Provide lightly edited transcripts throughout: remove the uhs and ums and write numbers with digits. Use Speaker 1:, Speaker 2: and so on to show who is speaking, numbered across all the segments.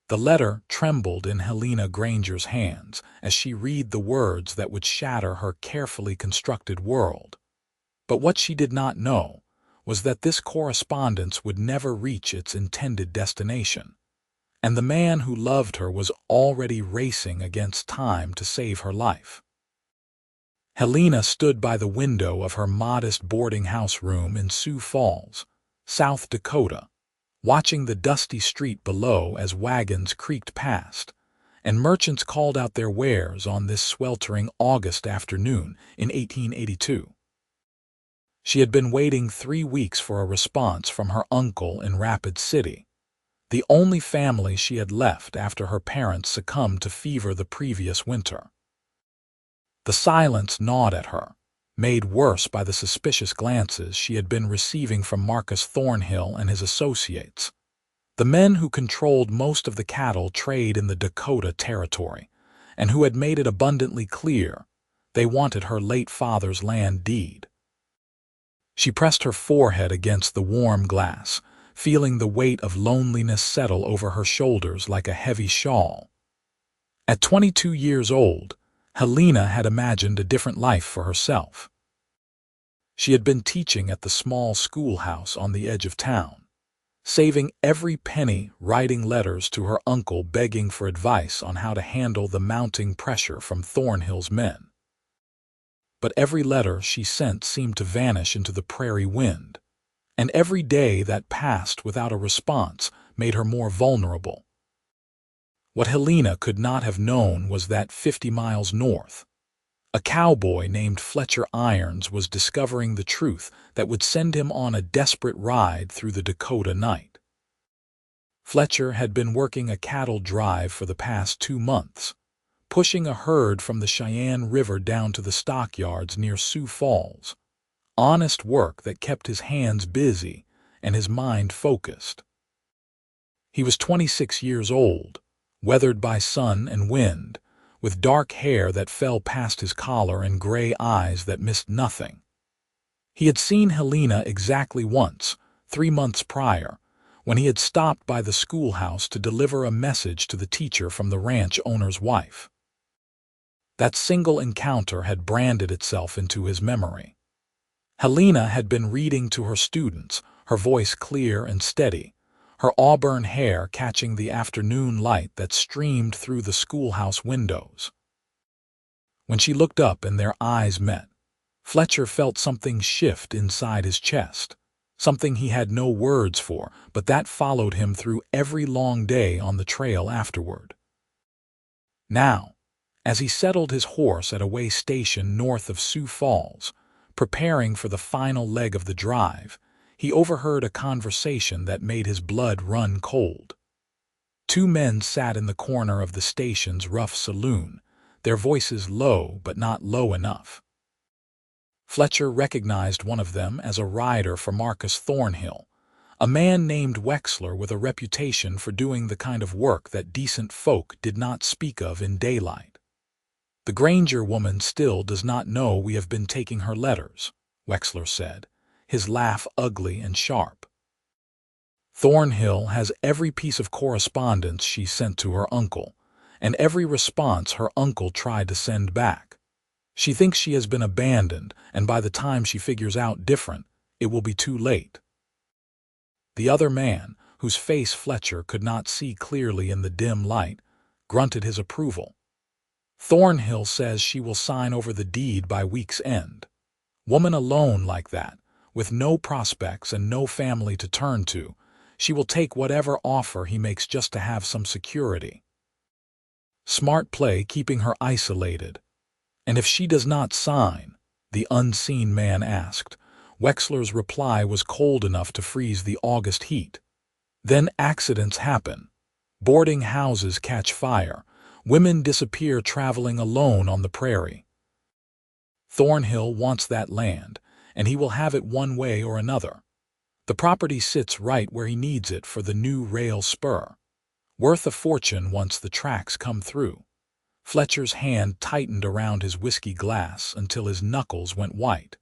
Speaker 1: The letter trembled in Helena Granger's hands as she read the words that would shatter her carefully constructed world. But what she did not know was that this correspondence would never reach its intended destination, and the man who loved her was already racing against time to save her life. Helena stood by the window of her modest boarding house room in Sioux Falls, South Dakota, watching the dusty street below as wagons creaked past, and merchants called out their wares on this sweltering August afternoon in 1882. She had been waiting 3 weeks for a response from her uncle in Rapid City, the only family she had left after her parents succumbed to fever the previous winter. The silence gnawed at her, made worse by the suspicious glances she had been receiving from Marcus Thornhill and his associates, the men who controlled most of the cattle trade in the Dakota Territory, and who had made it abundantly clear they wanted her late father's land deed. She pressed her forehead against the warm glass, feeling the weight of loneliness settle over her shoulders like a heavy shawl. At 22 years old, Helena had imagined a different life for herself. She had been teaching at the small schoolhouse on the edge of town, saving every penny writing letters to her uncle begging for advice on how to handle the mounting pressure from Thornhill's men. But every letter she sent seemed to vanish into the prairie wind, and every day that passed without a response made her more vulnerable. What Helena could not have known was that 50 miles north, a cowboy named Fletcher Irons was discovering the truth that would send him on a desperate ride through the Dakota night. Fletcher had been working a cattle drive for the past 2 months, pushing a herd from the Cheyenne River down to the stockyards near Sioux Falls. Honest work that kept his hands busy and his mind focused. He was 26 years old, weathered by sun and wind, with dark hair that fell past his collar and gray eyes that missed nothing. He had seen Helena exactly once, 3 months prior, when he had stopped by the schoolhouse to deliver a message to the teacher from the ranch owner's wife. That single encounter had branded itself into his memory. Helena had been reading to her students, her voice clear and steady, her auburn hair catching the afternoon light that streamed through the schoolhouse windows. When she looked up and their eyes met, Fletcher felt something shift inside his chest, something he had no words for, but that followed him through every long day on the trail afterward. Now, as he settled his horse at a way station north of Sioux Falls, preparing for the final leg of the drive, he overheard a conversation that made his blood run cold. 2 men sat in the corner of the station's rough saloon, their voices low but not low enough. Fletcher recognized one of them as a rider for Marcus Thornhill, a man named Wexler with a reputation for doing the kind of work that decent folk did not speak of in daylight. "The Granger woman still does not know we have been taking her letters," Wexler said, his laugh ugly and sharp. "Thornhill has every piece of correspondence she sent to her uncle, and every response her uncle tried to send back. She thinks she has been abandoned, and by the time she figures out different, it will be too late." The other man, whose face Fletcher could not see clearly in the dim light, grunted his approval. "Thornhill says she will sign over the deed by week's end. Woman alone like that, with no prospects and no family to turn to, she will take whatever offer he makes just to have some security. Smart play keeping her isolated. And if she does not sign?" the unseen man asked. Wexler's reply was cold enough to freeze the August heat. "Then accidents happen. Boarding houses catch fire. Women disappear traveling alone on the prairie. Thornhill wants that land, and he will have it one way or another. The property sits right where he needs it for the new rail spur. Worth a fortune once the tracks come through." Fletcher's hand tightened around his whiskey glass until his knuckles went white.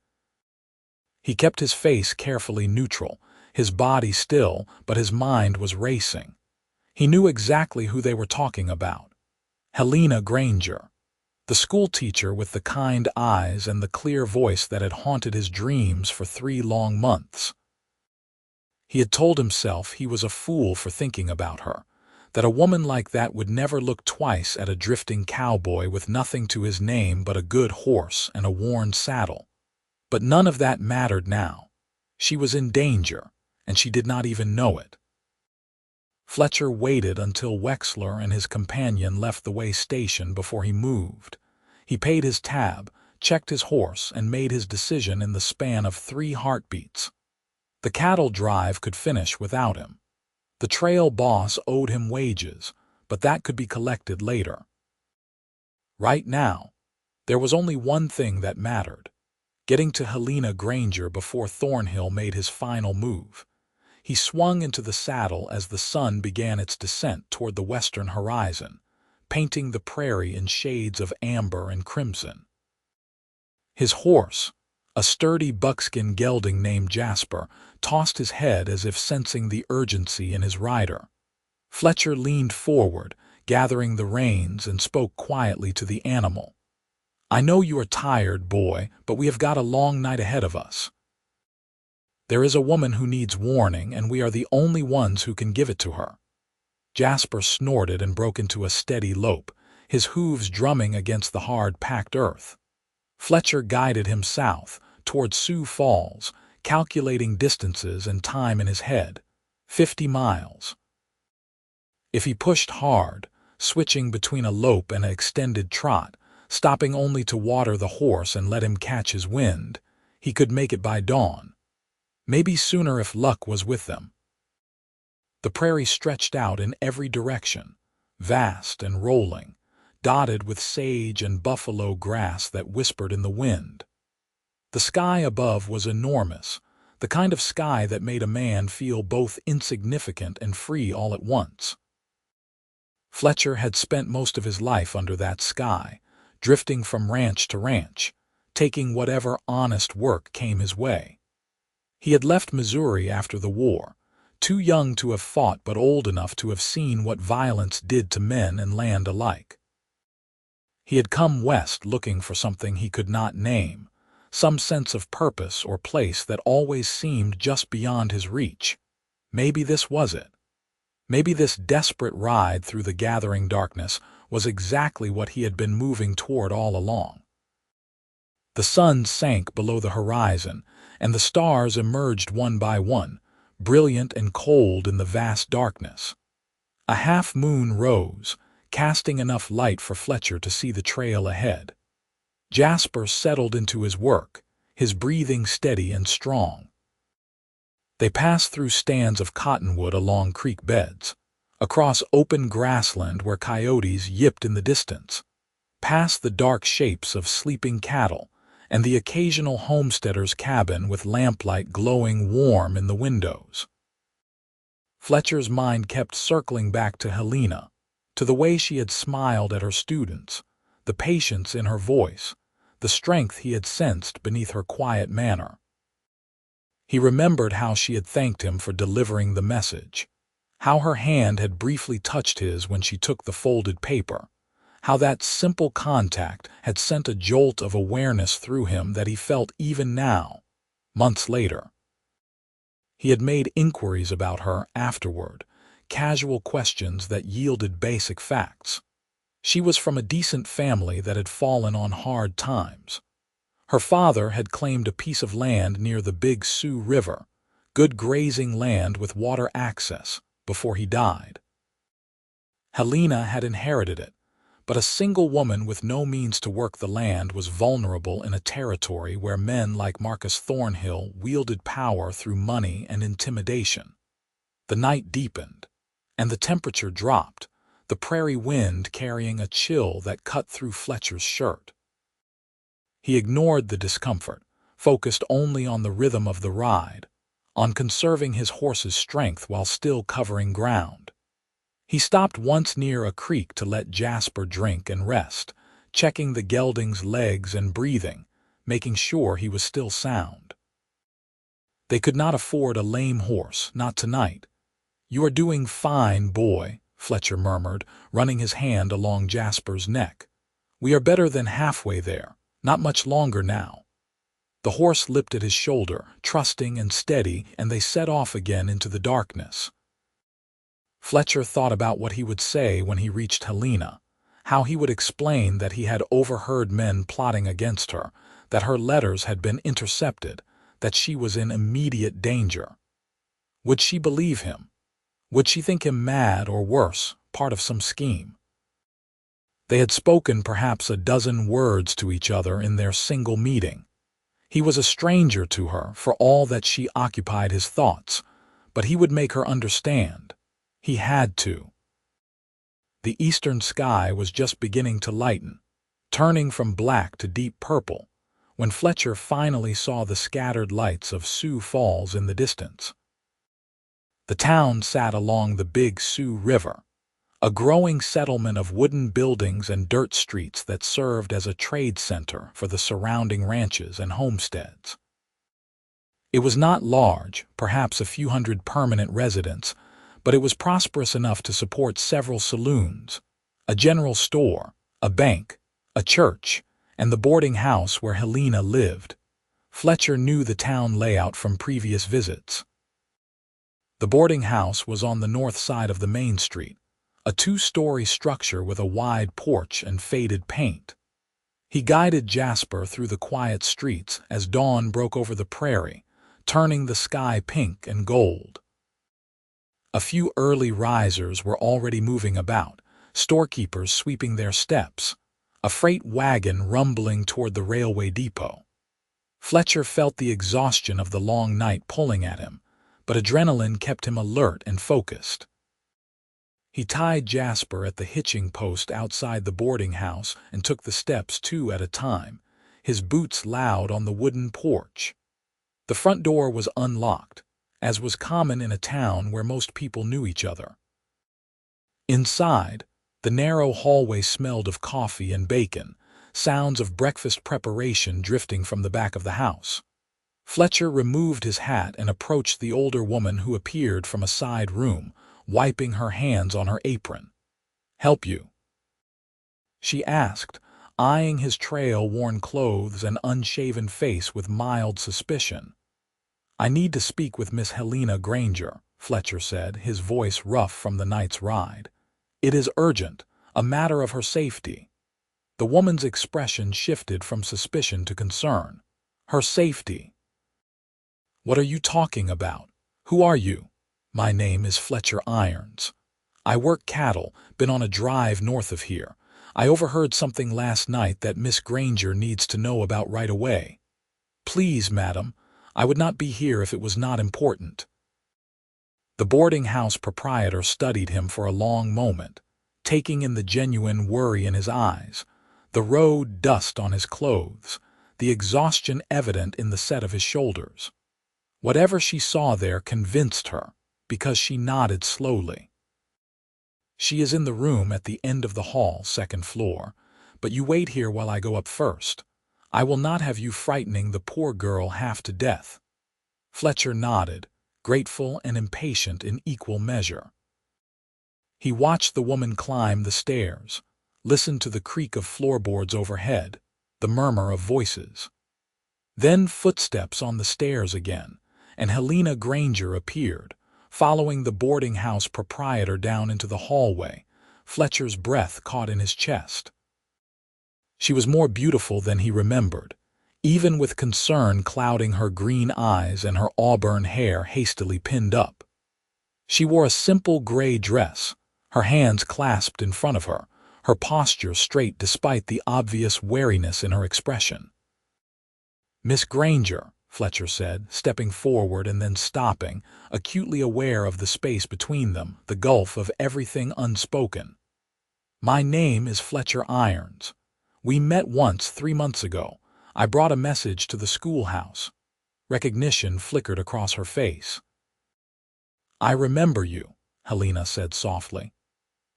Speaker 1: He kept his face carefully neutral, his body still, but his mind was racing. He knew exactly who they were talking about. Helena Granger, the schoolteacher with the kind eyes and the clear voice that had haunted his dreams for 3 long months. He had told himself he was a fool for thinking about her, that a woman like that would never look twice at a drifting cowboy with nothing to his name but a good horse and a worn saddle. But none of that mattered now. She was in danger, and she did not even know it. Fletcher waited until Wexler and his companion left the way station before he moved. He paid his tab, checked his horse, and made his decision in the span of 3 heartbeats. The cattle drive could finish without him. The trail boss owed him wages, but that could be collected later. Right now, there was only one thing that mattered: getting to Helena Granger before Thornhill made his final move. He swung into the saddle as the sun began its descent toward the western horizon, painting the prairie in shades of amber and crimson. His horse, a sturdy buckskin gelding named Jasper, tossed his head as if sensing the urgency in his rider. Fletcher leaned forward, gathering the reins, and spoke quietly to the animal. "I know you are tired, boy, but we have got a long night ahead of us. There is a woman who needs warning, and we are the only ones who can give it to her." Jasper snorted and broke into a steady lope, his hooves drumming against the hard, packed earth. Fletcher guided him south, toward Sioux Falls, calculating distances and time in his head. 50 miles. If he pushed hard, switching between a lope and an extended trot, stopping only to water the horse and let him catch his wind, he could make it by dawn. Maybe sooner if luck was with them. The prairie stretched out in every direction, vast and rolling, dotted with sage and buffalo grass that whispered in the wind. The sky above was enormous, the kind of sky that made a man feel both insignificant and free all at once. Fletcher had spent most of his life under that sky, drifting from ranch to ranch, taking whatever honest work came his way. He had left Missouri after the war, too young to have fought but old enough to have seen what violence did to men and land alike. He had come west looking for something he could not name, some sense of purpose or place that always seemed just beyond his reach. Maybe this was it. Maybe this desperate ride through the gathering darkness was exactly what he had been moving toward all along. The sun sank below the horizon, and the stars emerged one by one, brilliant and cold in the vast darkness. A half-moon rose, casting enough light for Fletcher to see the trail ahead. Jasper settled into his work, his breathing steady and strong. They passed through stands of cottonwood along creek beds, across open grassland where coyotes yipped in the distance, past the dark shapes of sleeping cattle and the occasional homesteader's cabin with lamplight glowing warm in the windows. Fletcher's mind kept circling back to Helena, to the way she had smiled at her students, the patience in her voice, the strength he had sensed beneath her quiet manner. He remembered how she had thanked him for delivering the message, how her hand had briefly touched his when she took the folded paper, how that simple contact had sent a jolt of awareness through him that he felt even now, months later. He had made inquiries about her afterward, casual questions that yielded basic facts. She was from a decent family that had fallen on hard times. Her father had claimed a piece of land near the Big Sioux River, good grazing land with water access, before he died. Helena had inherited it, but a single woman with no means to work the land was vulnerable in a territory where men like Marcus Thornhill wielded power through money and intimidation. The night deepened, and the temperature dropped, the prairie wind carrying a chill that cut through Fletcher's shirt. He ignored the discomfort, focused only on the rhythm of the ride, on conserving his horse's strength while still covering ground. He stopped once near a creek to let Jasper drink and rest, checking the gelding's legs and breathing, making sure he was still sound. They could not afford a lame horse, not tonight. "You are doing fine, boy," Fletcher murmured, running his hand along Jasper's neck. "We are better than halfway there. Not much longer now." The horse lifted his shoulder, trusting and steady, and they set off again into the darkness. Fletcher thought about what he would say when he reached Helena, how he would explain that he had overheard men plotting against her, that her letters had been intercepted, that she was in immediate danger. Would she believe him? Would she think him mad or worse, part of some scheme? They had spoken perhaps a dozen words to each other in their single meeting. He was a stranger to her for all that she occupied his thoughts, but he would make her understand. He had to. The eastern sky was just beginning to lighten, turning from black to deep purple, when Fletcher finally saw the scattered lights of Sioux Falls in the distance. The town sat along the Big Sioux River, a growing settlement of wooden buildings and dirt streets that served as a trade center for the surrounding ranches and homesteads. It was not large, perhaps a few hundred permanent residents, but it was prosperous enough to support several saloons, a general store, a bank, a church, and the boarding house where Helena lived. Fletcher knew the town layout from previous visits. The boarding house was on the north side of the main street, a two-story structure with a wide porch and faded paint. He guided Jasper through the quiet streets as dawn broke over the prairie, turning the sky pink and gold. A few early risers were already moving about, storekeepers sweeping their steps, a freight wagon rumbling toward the railway depot. Fletcher felt the exhaustion of the long night pulling at him, but adrenaline kept him alert and focused. He tied Jasper at the hitching post outside the boarding house and took the steps 2 at a time, his boots loud on the wooden porch. The front door was unlocked, as was common in a town where most people knew each other. Inside, the narrow hallway smelled of coffee and bacon, sounds of breakfast preparation drifting from the back of the house. Fletcher removed his hat and approached the older woman who appeared from a side room, wiping her hands on her apron. "Help you?" she asked, eyeing his trail-worn clothes and unshaven face with mild suspicion. "I need to speak with Miss Helena Granger," Fletcher said, his voice rough from the night's ride. "It is urgent, a matter of her safety." The woman's expression shifted from suspicion to concern. "Her safety? What are you talking about? Who are you?" "My name is Fletcher Irons. I work cattle, been on a drive north of here. I overheard something last night that Miss Granger needs to know about right away." "Please, madam, I would not be here if it was not important." The boarding house proprietor studied him for a long moment, taking in the genuine worry in his eyes, the road dust on his clothes, the exhaustion evident in the set of his shoulders. Whatever she saw there convinced her, because she nodded slowly. "She is in the room at the end of the hall, second floor, but you wait here while I go up first. I will not have you frightening the poor girl half to death." Fletcher nodded, grateful and impatient in equal measure. He watched the woman climb the stairs, listened to the creak of floorboards overhead, the murmur of voices. Then footsteps on the stairs again, and Helena Granger appeared, following the boarding house proprietor down into the hallway. Fletcher's breath caught in his chest. She was more beautiful than he remembered, even with concern clouding her green eyes and her auburn hair hastily pinned up. She wore a simple gray dress, her hands clasped in front of her, her posture straight despite the obvious wariness in her expression. "Miss Granger," Fletcher said, stepping forward and then stopping, acutely aware of the space between them, the gulf of everything unspoken. "My name is Fletcher Irons. We met once 3 months ago. I brought a message to the schoolhouse." Recognition flickered across her face. "I remember you," Helena said softly.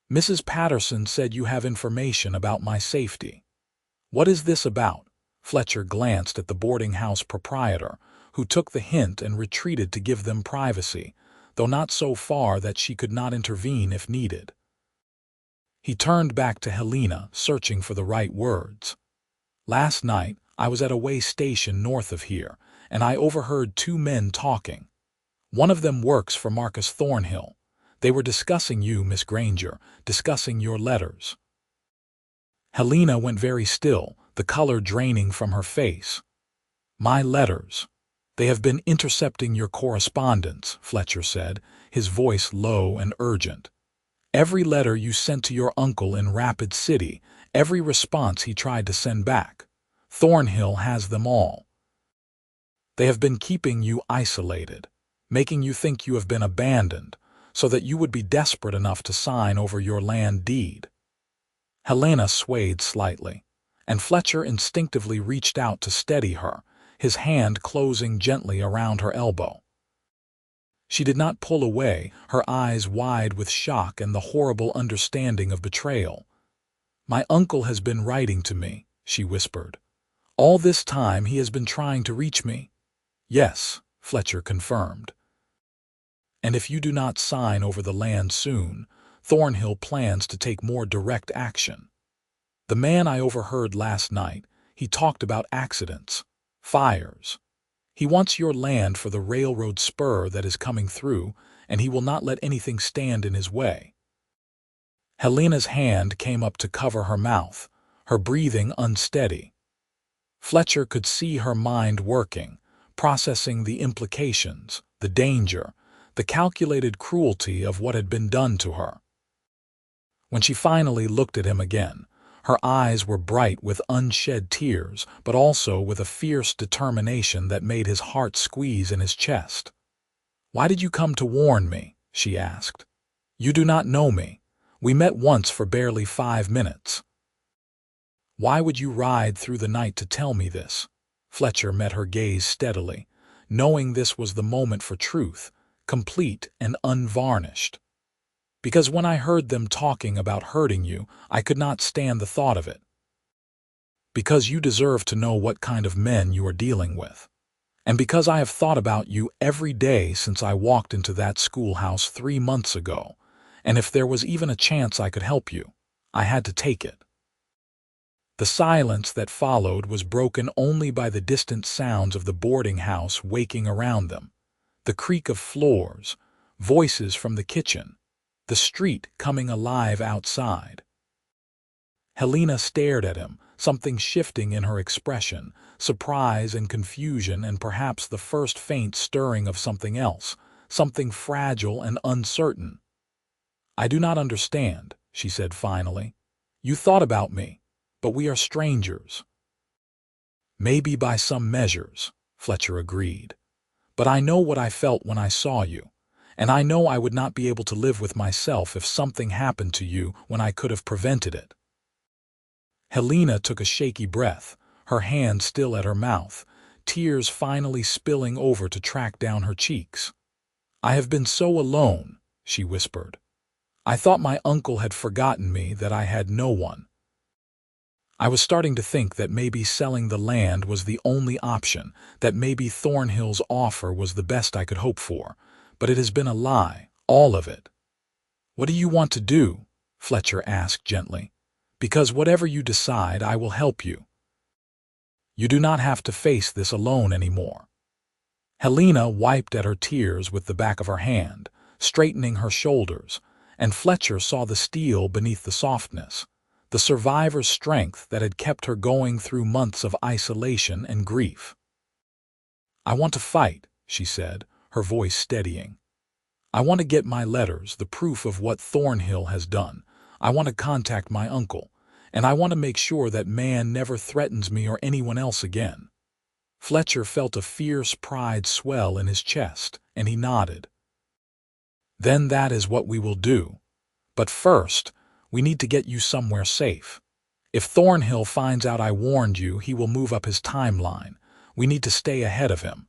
Speaker 1: "Mrs. Patterson said you have information about my safety." "What is this about?" Fletcher glanced at the boarding house proprietor, who took the hint and retreated to give them privacy, though not so far that she could not intervene if needed. He turned back to Helena, searching for the right words. "Last night, I was at a way station north of here, and I overheard two men talking. One of them works for Marcus Thornhill. They were discussing you, Miss Granger, discussing your letters." Helena went very still, the color draining from her face. "My letters. They have been intercepting your correspondence," Fletcher said, his voice low and urgent. "Every letter you sent to your uncle in Rapid City, every response he tried to send back. Thornhill has them all. They have been keeping you isolated, making you think you have been abandoned, so that you would be desperate enough to sign over your land deed." Helena swayed slightly, and Fletcher instinctively reached out to steady her, his hand closing gently around her elbow. She did not pull away, her eyes wide with shock and the horrible understanding of betrayal. "My uncle has been writing to me," she whispered. "All this time he has been trying to reach me." "Yes," Fletcher confirmed. "And if you do not sign over the land soon, Thornhill plans to take more direct action. The man I overheard last night, he talked about accidents, fires. He wants your land for the railroad spur that is coming through, and he will not let anything stand in his way." Helena's hand came up to cover her mouth, her breathing unsteady. Fletcher could see her mind working, processing the implications, the danger, the calculated cruelty of what had been done to her. When she finally looked at him again, her eyes were bright with unshed tears, but also with a fierce determination that made his heart squeeze in his chest. "Why did you come to warn me?" she asked. "You do not know me. We met once for barely 5 minutes. Why would you ride through the night to tell me this?" Fletcher met her gaze steadily, knowing this was the moment for truth, complete and unvarnished. "Because when I heard them talking about hurting you, I could not stand the thought of it. Because you deserve to know what kind of men you are dealing with. And because I have thought about you every day since I walked into that schoolhouse 3 months ago, and if there was even a chance I could help you, I had to take it." The silence that followed was broken only by the distant sounds of the boarding house waking around them, the creak of floors, voices from the kitchen, the street coming alive outside. Helena stared at him, something shifting in her expression, surprise and confusion and perhaps the first faint stirring of something else, something fragile and uncertain. "I do not understand," she said finally. "You thought about me, but we are strangers." "Maybe by some measures," Fletcher agreed. "But I know what I felt when I saw you. And I know I would not be able to live with myself if something happened to you when I could have prevented it." Helena took a shaky breath, her hand still at her mouth, tears finally spilling over to track down her cheeks. "I have been so alone," she whispered. "I thought my uncle had forgotten me, that I had no one. I was starting to think that maybe selling the land was the only option, that maybe Thornhill's offer was the best I could hope for. But it has been a lie, all of it." "What do you want to do?" Fletcher asked gently. "Because whatever you decide, I will help you. You do not have to face this alone anymore." Helena wiped at her tears with the back of her hand, straightening her shoulders, and Fletcher saw the steel beneath the softness, the survivor's strength that had kept her going through months of isolation and grief. "I want to fight," she said, her voice steadying. "I want to get my letters, the proof of what Thornhill has done. I want to contact my uncle, and I want to make sure that man never threatens me or anyone else again." Fletcher felt a fierce pride swell in his chest, and he nodded. "Then that is what we will do. But first, we need to get you somewhere safe. If Thornhill finds out I warned you, he will move up his timeline. We need to stay ahead of him."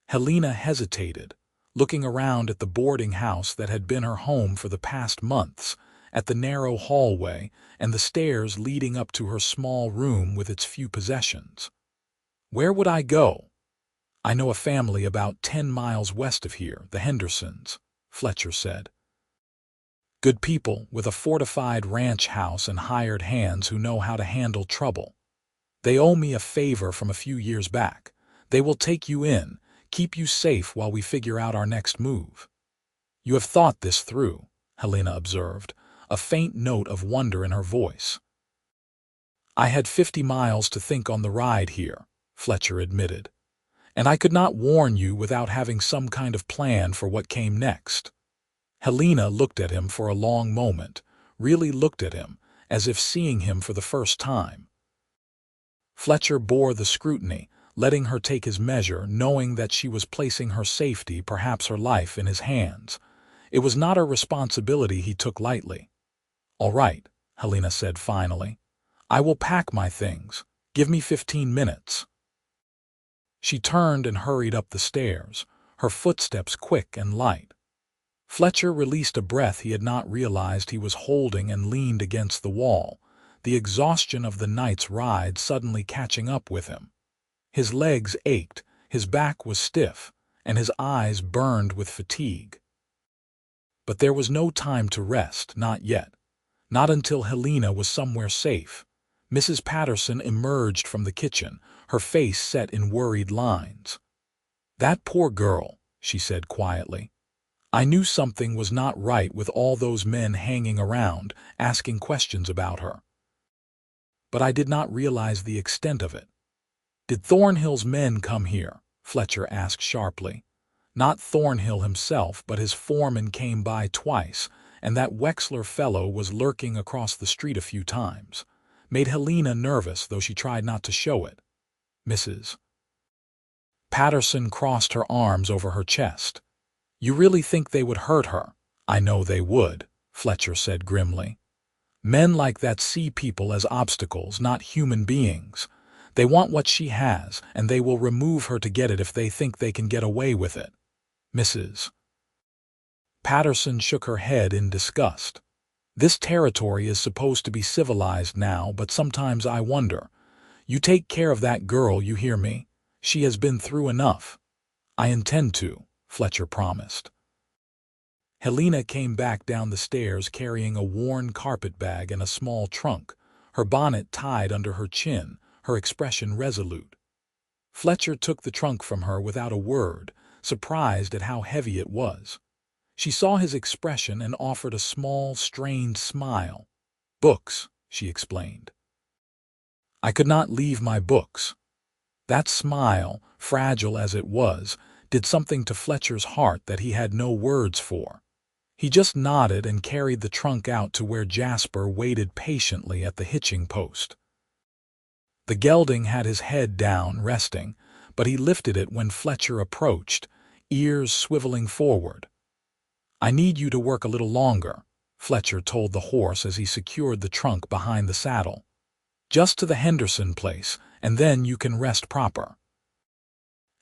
Speaker 1: Helena hesitated, looking around at the boarding house that had been her home for the past months, at the narrow hallway and the stairs leading up to her small room with its few possessions. "Where would I go?" "I know a family about 10 miles west of here, the Hendersons," Fletcher said. Good people with a fortified ranch house and hired hands who know how to handle trouble. They owe me a favor from a few years back. They will take you in, keep you safe while we figure out our next move." "You have thought this through," Helena observed, a faint note of wonder in her voice. "I had 50 miles to think on the ride here," Fletcher admitted, "and I could not warn you without having some kind of plan for what came next." Helena looked at him for a long moment, really looked at him, as if seeing him for the first time. Fletcher bore the scrutiny, letting her take his measure, knowing that she was placing her safety, perhaps her life, in his hands. It was not a responsibility he took lightly. "All right," Helena said finally. "I will pack my things. Give me 15 minutes." She turned and hurried up the stairs, her footsteps quick and light. Fletcher released a breath he had not realized he was holding and leaned against the wall, the exhaustion of the night's ride suddenly catching up with him. His legs ached, his back was stiff, and his eyes burned with fatigue. But there was no time to rest, not yet. Not until Helena was somewhere safe. Mrs. Patterson emerged from the kitchen, her face set in worried lines. "That poor girl," she said quietly. "I knew something was not right with all those men hanging around, asking questions about her. But I did not realize the extent of it." "Did Thornhill's men come here?" Fletcher asked sharply. "Not Thornhill himself, but his foreman came by twice, and that Wexler fellow was lurking across the street a few times." Made Helena nervous, though she tried not to show it. Mrs. Patterson crossed her arms over her chest. "You really think they would hurt her?" "I know they would," Fletcher said grimly. "Men like that see people as obstacles, not human beings. They want what she has, and they will remove her to get it if they think they can get away with it." Mrs. Patterson shook her head in disgust. "This territory is supposed to be civilized now, but sometimes I wonder. You take care of that girl, you hear me? She has been through enough." "I intend to," Fletcher promised. Helena came back down the stairs carrying a worn carpet bag and a small trunk, her bonnet tied under her chin, her expression resolute. Fletcher took the trunk from her without a word, surprised at how heavy it was. She saw his expression and offered a small, strained smile. "Books," she explained. "I could not leave my books." That smile, fragile as it was, did something to Fletcher's heart that he had no words for. He just nodded and carried the trunk out to where Jasper waited patiently at the hitching post. The gelding had his head down, resting, but he lifted it when Fletcher approached, ears swiveling forward. "I need you to work a little longer," Fletcher told the horse as he secured the trunk behind the saddle. "Just to the Henderson place, and then you can rest proper."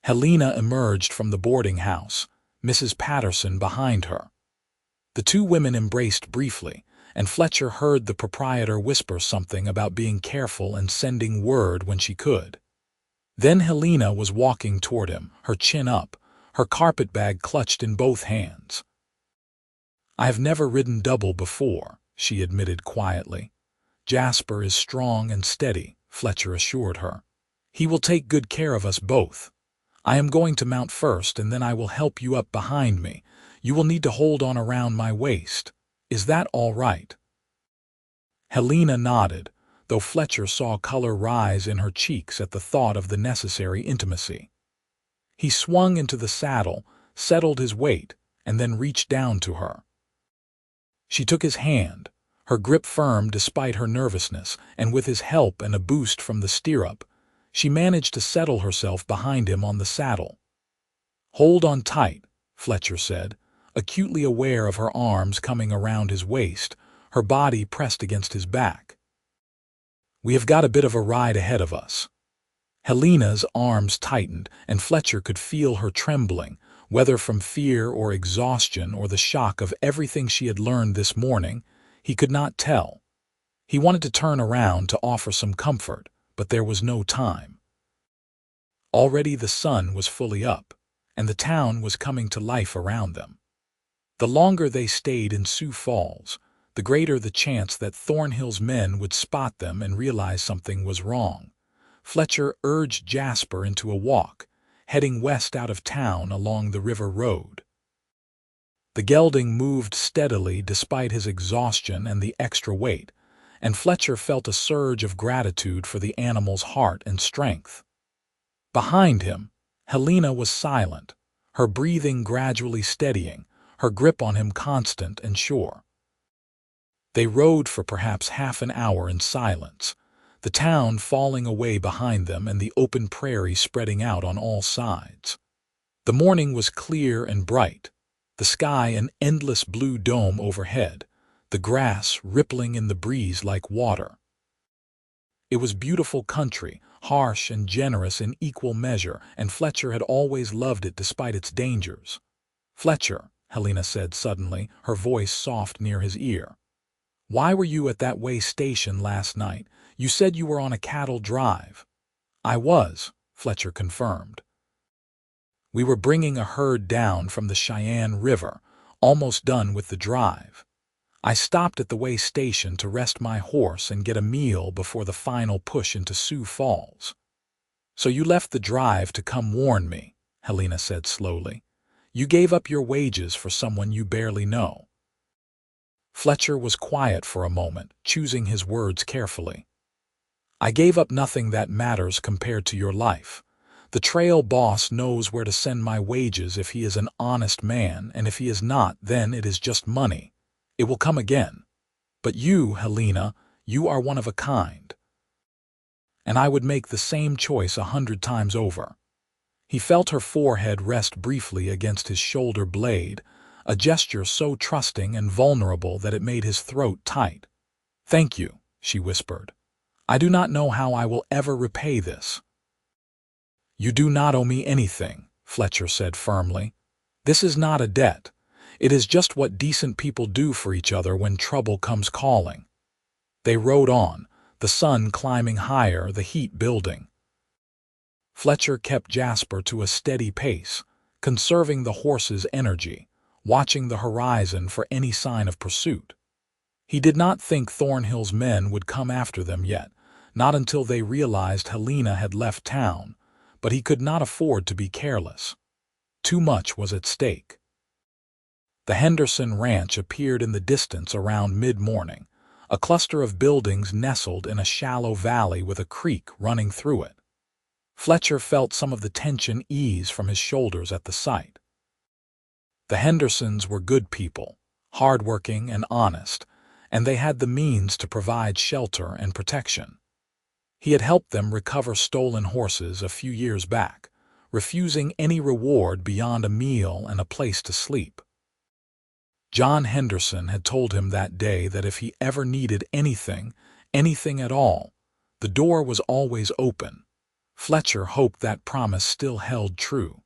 Speaker 1: Helena emerged from the boarding house, Mrs. Patterson behind her. The two women embraced briefly, and Fletcher heard the proprietor whisper something about being careful and sending word when she could. Then Helena was walking toward him, her chin up, her carpetbag clutched in both hands. "I have never ridden double before," she admitted quietly. "Jasper is strong and steady," Fletcher assured her. "He will take good care of us both. I am going to mount first, and then I will help you up behind me. You will need to hold on around my waist. Is that all right?" Helena nodded, though Fletcher saw color rise in her cheeks at the thought of the necessary intimacy. He swung into the saddle, settled his weight, and then reached down to her. She took his hand, her grip firm despite her nervousness, and with his help and a boost from the stirrup, she managed to settle herself behind him on the saddle. "Hold on tight," Fletcher said, acutely aware of her arms coming around his waist, her body pressed against his back. "We have got a bit of a ride ahead of us." Helena's arms tightened, and Fletcher could feel her trembling, whether from fear or exhaustion or the shock of everything she had learned this morning, he could not tell. He wanted to turn around to offer some comfort, but there was no time. Already the sun was fully up, and the town was coming to life around them. The longer they stayed in Sioux Falls, the greater the chance that Thornhill's men would spot them and realize something was wrong. Fletcher urged Jasper into a walk, heading west out of town along the river road. The gelding moved steadily despite his exhaustion and the extra weight, and Fletcher felt a surge of gratitude for the animal's heart and strength. Behind him, Helena was silent, her breathing gradually steadying, her grip on him constant and sure. They rode for perhaps half an hour in silence, the town falling away behind them and the open prairie spreading out on all sides. The morning was clear and bright, the sky an endless blue dome overhead, the grass rippling in the breeze like water. It was beautiful country, harsh and generous in equal measure, and Fletcher had always loved it despite its dangers. "Fletcher," Helena said suddenly, her voice soft near his ear, "why were you at that way station last night? You said you were on a cattle drive." "I was," Fletcher confirmed. "We were bringing a herd down from the Cheyenne River, almost done with the drive. I stopped at the way station to rest my horse and get a meal before the final push into Sioux Falls." "So you left the drive to come warn me," Helena said slowly. "You gave up your wages for someone you barely know." Fletcher was quiet for a moment, choosing his words carefully. "I gave up nothing that matters compared to your life. The trail boss knows where to send my wages if he is an honest man, and if he is not, then it is just money. It will come again. But you, Helena, you are one of a kind. And I would make the same choice 100 times over." He felt her forehead rest briefly against his shoulder blade, a gesture so trusting and vulnerable that it made his throat tight. "Thank you," she whispered. "I do not know how I will ever repay this." "You do not owe me anything," Fletcher said firmly. "This is not a debt. It is just what decent people do for each other when trouble comes calling." They rode on, the sun climbing higher, the heat building. Fletcher kept Jasper to a steady pace, conserving the horse's energy, watching the horizon for any sign of pursuit. He did not think Thornhill's men would come after them yet, not until they realized Helena had left town, but he could not afford to be careless. Too much was at stake. The Henderson Ranch appeared in the distance around mid-morning, a cluster of buildings nestled in a shallow valley with a creek running through it. Fletcher felt some of the tension ease from his shoulders at the sight. The Hendersons were good people, hardworking and honest, and they had the means to provide shelter and protection. He had helped them recover stolen horses a few years back, refusing any reward beyond a meal and a place to sleep. John Henderson had told him that day that if he ever needed anything, anything at all, the door was always open. Fletcher hoped that promise still held true.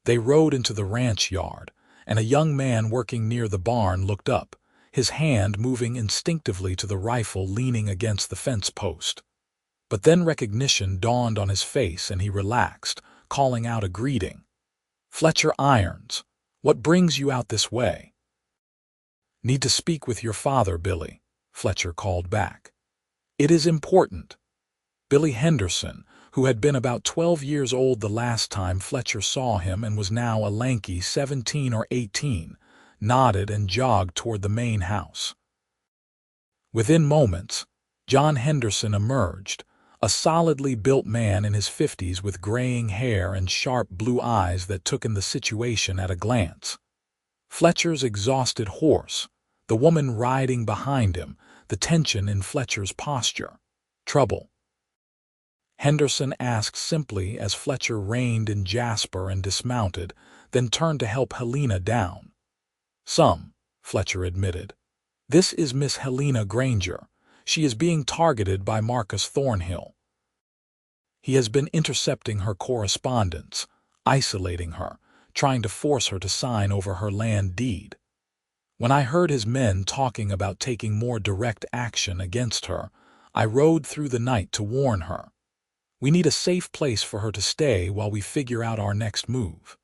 Speaker 1: They rode into the ranch yard, and a young man working near the barn looked up, his hand moving instinctively to the rifle leaning against the fence post. But then recognition dawned on his face and he relaxed, calling out a greeting. "Fletcher Irons, what brings you out this way?" "Need to speak with your father, Billy," Fletcher called back. "It is important." Billy Henderson, who had been about 12 years old the last time Fletcher saw him and was now a lanky 17 or 18, nodded and jogged toward the main house. Within moments, John Henderson emerged, a solidly built man in his 50s with graying hair and sharp blue eyes that took in the situation at a glance. Fletcher's exhausted horse, the woman riding behind him, the tension in Fletcher's posture. "Trouble?" Henderson asked simply as Fletcher reined in Jasper and dismounted, then turned to help Helena down. "Some," Fletcher admitted. "This is Miss Helena Granger. She is being targeted by Marcus Thornhill. He has been intercepting her correspondence, isolating her, trying to force her to sign over her land deed. When I heard his men talking about taking more direct action against her, I rode through the night to warn her. We need a safe place for her to stay while we figure out our next move."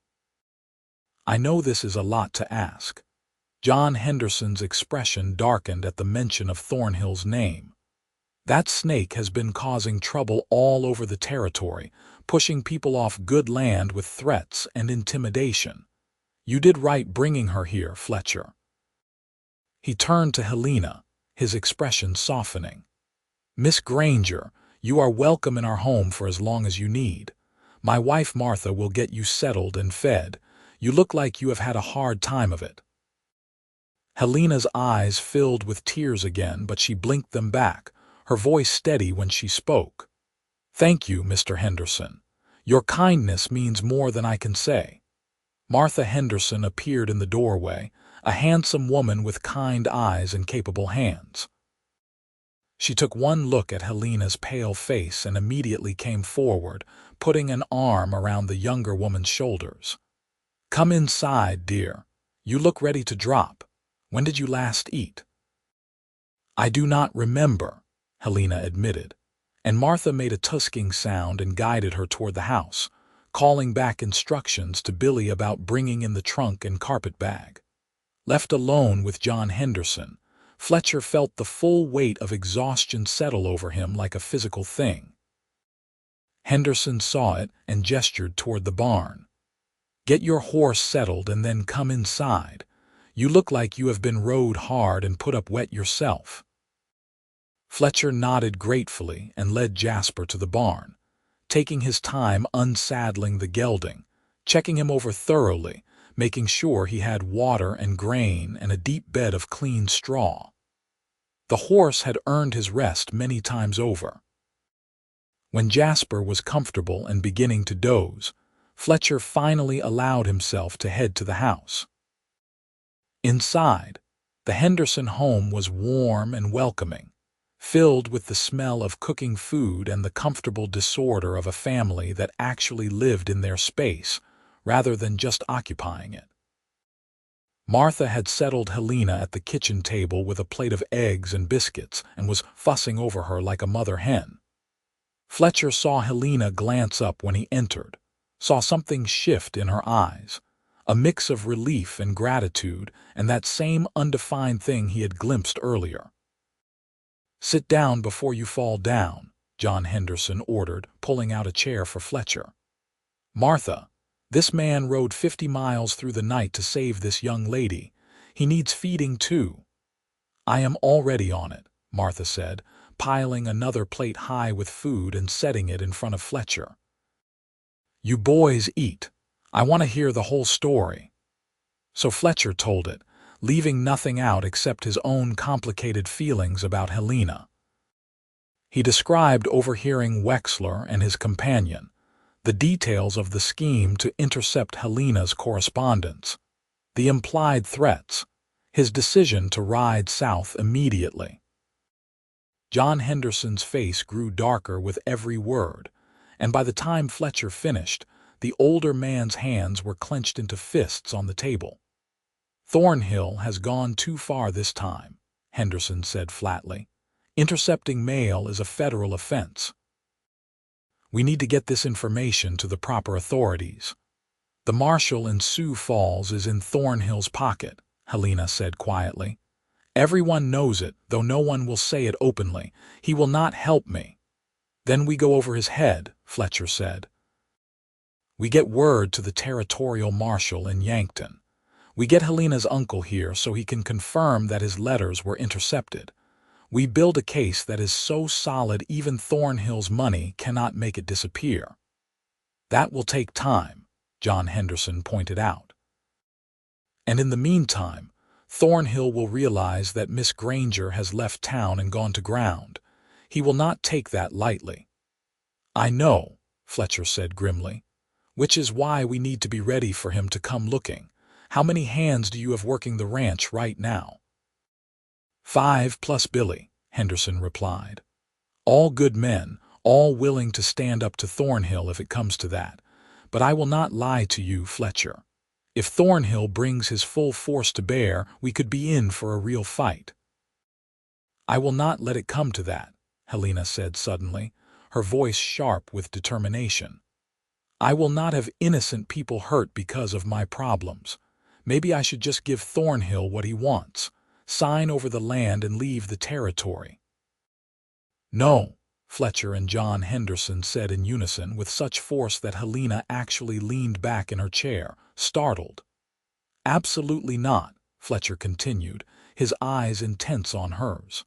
Speaker 1: I know this is a lot to ask. John Henderson's expression darkened at the mention of Thornhill's name. That snake has been causing trouble all over the territory, pushing people off good land with threats and intimidation. You did right bringing her here, Fletcher. He turned to Helena, his expression softening. Miss Granger, you are welcome in our home for as long as you need. My wife Martha will get you settled and fed. You look like you have had a hard time of it. Helena's eyes filled with tears again, but she blinked them back, her voice steady when she spoke. Thank you, Mr. Henderson. Your kindness means more than I can say. Martha Henderson appeared in the doorway, a handsome woman with kind eyes and capable hands. She took one look at Helena's pale face and immediately came forward, putting an arm around the younger woman's shoulders. Come inside, dear. You look ready to drop. When did you last eat? I do not remember, Helena admitted, and Martha made a tusking sound and guided her toward the house, calling back instructions to Billy about bringing in the trunk and carpet bag. Left alone with John Henderson, Fletcher felt the full weight of exhaustion settle over him like a physical thing. Henderson saw it and gestured toward the barn. Get your horse settled and then come inside. You look like you have been rode hard and put up wet yourself. Fletcher nodded gratefully and led Jasper to the barn, taking his time unsaddling the gelding, checking him over thoroughly, making sure he had water and grain and a deep bed of clean straw. The horse had earned his rest many times over. When Jasper was comfortable and beginning to doze, Fletcher finally allowed himself to head to the house. Inside, the Henderson home was warm and welcoming, filled with the smell of cooking food and the comfortable disorder of a family that actually lived in their space rather than just occupying it. Martha had settled Helena at the kitchen table with a plate of eggs and biscuits and was fussing over her like a mother hen. Fletcher saw Helena glance up when he entered, saw something shift in her eyes, a mix of relief and gratitude and that same undefined thing he had glimpsed earlier. Sit down before you fall down, John Henderson ordered, pulling out a chair for Fletcher. Martha, this man rode 50 miles through the night to save this young lady. He needs feeding too. I am already on it, Martha said, piling another plate high with food and setting it in front of Fletcher. You boys eat. I want to hear the whole story. So Fletcher told it, leaving nothing out except his own complicated feelings about Helena. He described overhearing Wexler and his companion, the details of the scheme to intercept Helena's correspondence, the implied threats, his decision to ride south immediately. John Henderson's face grew darker with every word, and by the time Fletcher finished, the older man's hands were clenched into fists on the table. Thornhill has gone too far this time, Henderson said flatly. Intercepting mail is a federal offense. We need to get this information to the proper authorities. The marshal in Sioux Falls is in Thornhill's pocket, Helena said quietly. Everyone knows it, though no one will say it openly. He will not help me. Then we go over his head, Fletcher said. We get word to the territorial marshal in Yankton. We get Helena's uncle here so he can confirm that his letters were intercepted. We build a case that is so solid even Thornhill's money cannot make it disappear. That will take time, John Henderson pointed out. And in the meantime, Thornhill will realize that Miss Granger has left town and gone to ground. He will not take that lightly. I know, Fletcher said grimly, which is why we need to be ready for him to come looking. How many hands do you have working the ranch right now? 5 plus Billy, Henderson replied. All good men, all willing to stand up to Thornhill if it comes to that. But I will not lie to you, Fletcher. If Thornhill brings his full force to bear, we could be in for a real fight. I will not let it come to that, Helena said suddenly, her voice sharp with determination. I will not have innocent people hurt because of my problems. Maybe I should just give Thornhill what he wants, sign over the land and leave the territory." "No," Fletcher and John Henderson said in unison with such force that Helena actually leaned back in her chair, startled. "Absolutely not," Fletcher continued, his eyes intense on hers.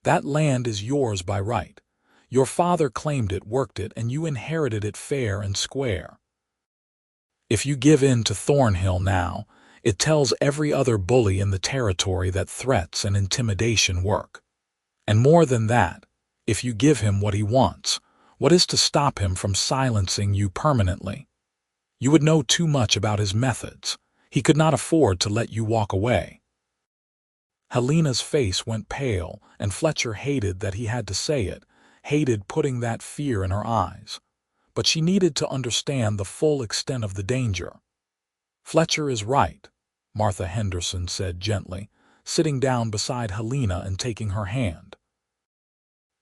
Speaker 1: "That land is yours by right. Your father claimed it, worked it, and you inherited it fair and square. If you give in to Thornhill now, it tells every other bully in the territory that threats and intimidation work. And more than that, if you give him what he wants, what is to stop him from silencing you permanently? You would know too much about his methods. He could not afford to let you walk away." Helena's face went pale, and Fletcher hated that he had to say it, hated putting that fear in her eyes. But she needed to understand the full extent of the danger. "Fletcher is right," Martha Henderson said gently, sitting down beside Helena and taking her hand.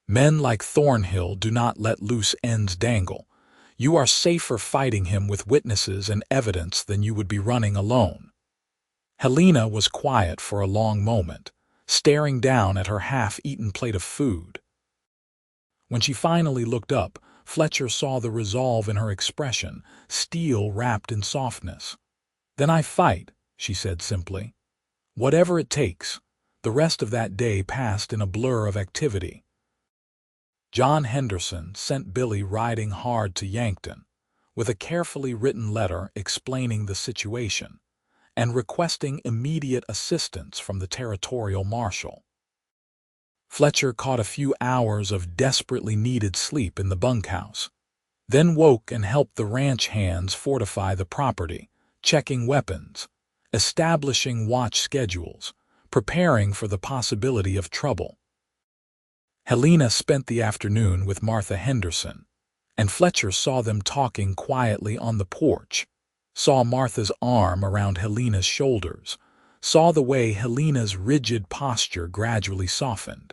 Speaker 1: "Men like Thornhill do not let loose ends dangle. You are safer fighting him with witnesses and evidence than you would be running alone." Helena was quiet for a long moment, staring down at her half-eaten plate of food. When she finally looked up, Fletcher saw the resolve in her expression, steel wrapped in softness. "Then I fight," she said simply. "Whatever it takes." The rest of that day passed in a blur of activity. John Henderson sent Billy riding hard to Yankton, with a carefully written letter explaining the situation and requesting immediate assistance from the territorial marshal. Fletcher caught a few hours of desperately needed sleep in the bunkhouse, then woke and helped the ranch hands fortify the property, checking weapons, establishing watch schedules, preparing for the possibility of trouble. Helena spent the afternoon with Martha Henderson, and Fletcher saw them talking quietly on the porch, saw Martha's arm around Helena's shoulders, saw the way Helena's rigid posture gradually softened.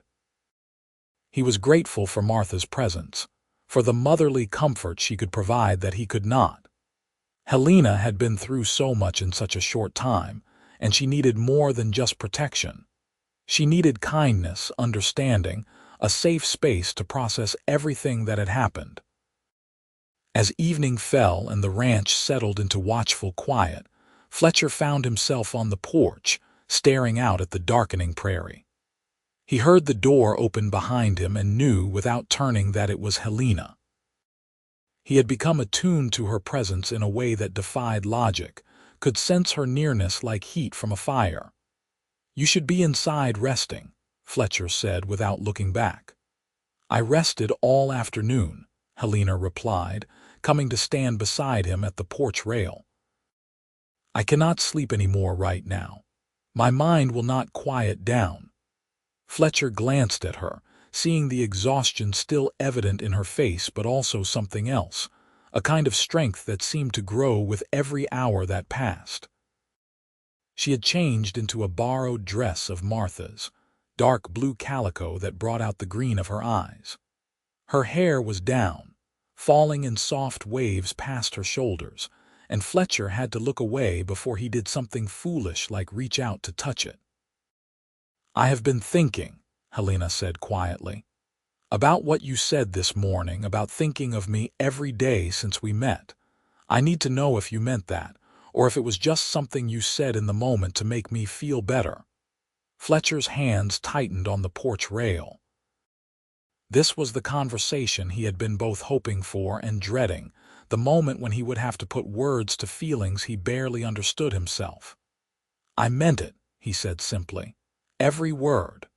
Speaker 1: He was grateful for Martha's presence, for the motherly comfort she could provide that he could not. Helena had been through so much in such a short time, and she needed more than just protection. She needed kindness, understanding, a safe space to process everything that had happened. As evening fell and the ranch settled into watchful quiet, Fletcher found himself on the porch, staring out at the darkening prairie. He heard the door open behind him and knew without turning that it was Helena. He had become attuned to her presence in a way that defied logic, could sense her nearness like heat from a fire. "You should be inside resting," Fletcher said without looking back. "I rested all afternoon," Helena replied, coming to stand beside him at the porch rail. "I cannot sleep any more right now. My mind will not quiet down." Fletcher glanced at her, seeing the exhaustion still evident in her face but also something else, a kind of strength that seemed to grow with every hour that passed. She had changed into a borrowed dress of Martha's, dark blue calico that brought out the green of her eyes. Her hair was down, falling in soft waves past her shoulders, and Fletcher had to look away before he did something foolish like reach out to touch it. "I have been thinking," Helena said quietly, "about what you said this morning about thinking of me every day since we met. I need to know if you meant that, or if it was just something you said in the moment to make me feel better." Fletcher's hands tightened on the porch rail. This was the conversation he had been both hoping for and dreading, the moment when he would have to put words to feelings he barely understood himself. "I meant it," he said simply. "Every word."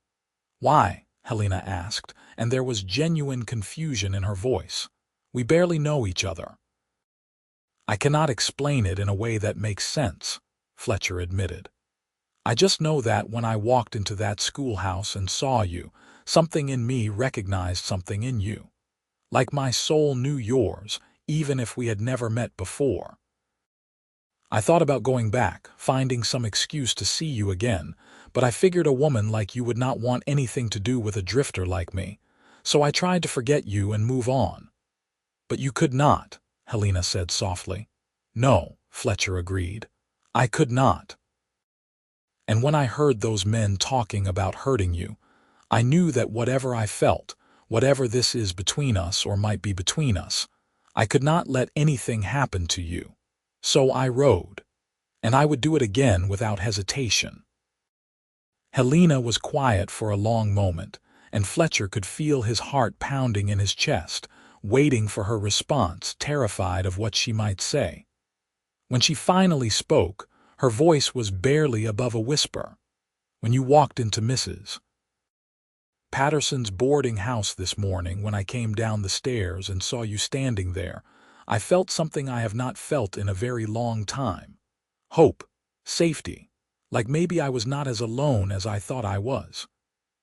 Speaker 1: "Why?" Helena asked, and there was genuine confusion in her voice. "We barely know each other." "I cannot explain it in a way that makes sense," Fletcher admitted. "I just know that when I walked into that schoolhouse and saw you, something in me recognized something in you. Like my soul knew yours, even if we had never met before. I thought about going back, finding some excuse to see you again, but I figured a woman like you would not want anything to do with a drifter like me, so I tried to forget you and move on." "But you could not," Helena said softly. No, Fletcher agreed. I could not. And when I heard those men talking about hurting you, I knew that whatever I felt, whatever this is between us or might be between us, I could not let anything happen to you. So I rode. And I would do it again without hesitation. Helena was quiet for a long moment, and Fletcher could feel his heart pounding in his chest, waiting for her response, terrified of what she might say. When she finally spoke, her voice was barely above a whisper. When you walked into Mrs. Patterson's boarding house this morning, when I came down the stairs and saw you standing there, I felt something I have not felt in a very long time. Hope, safety, like maybe I was not as alone as I thought I was.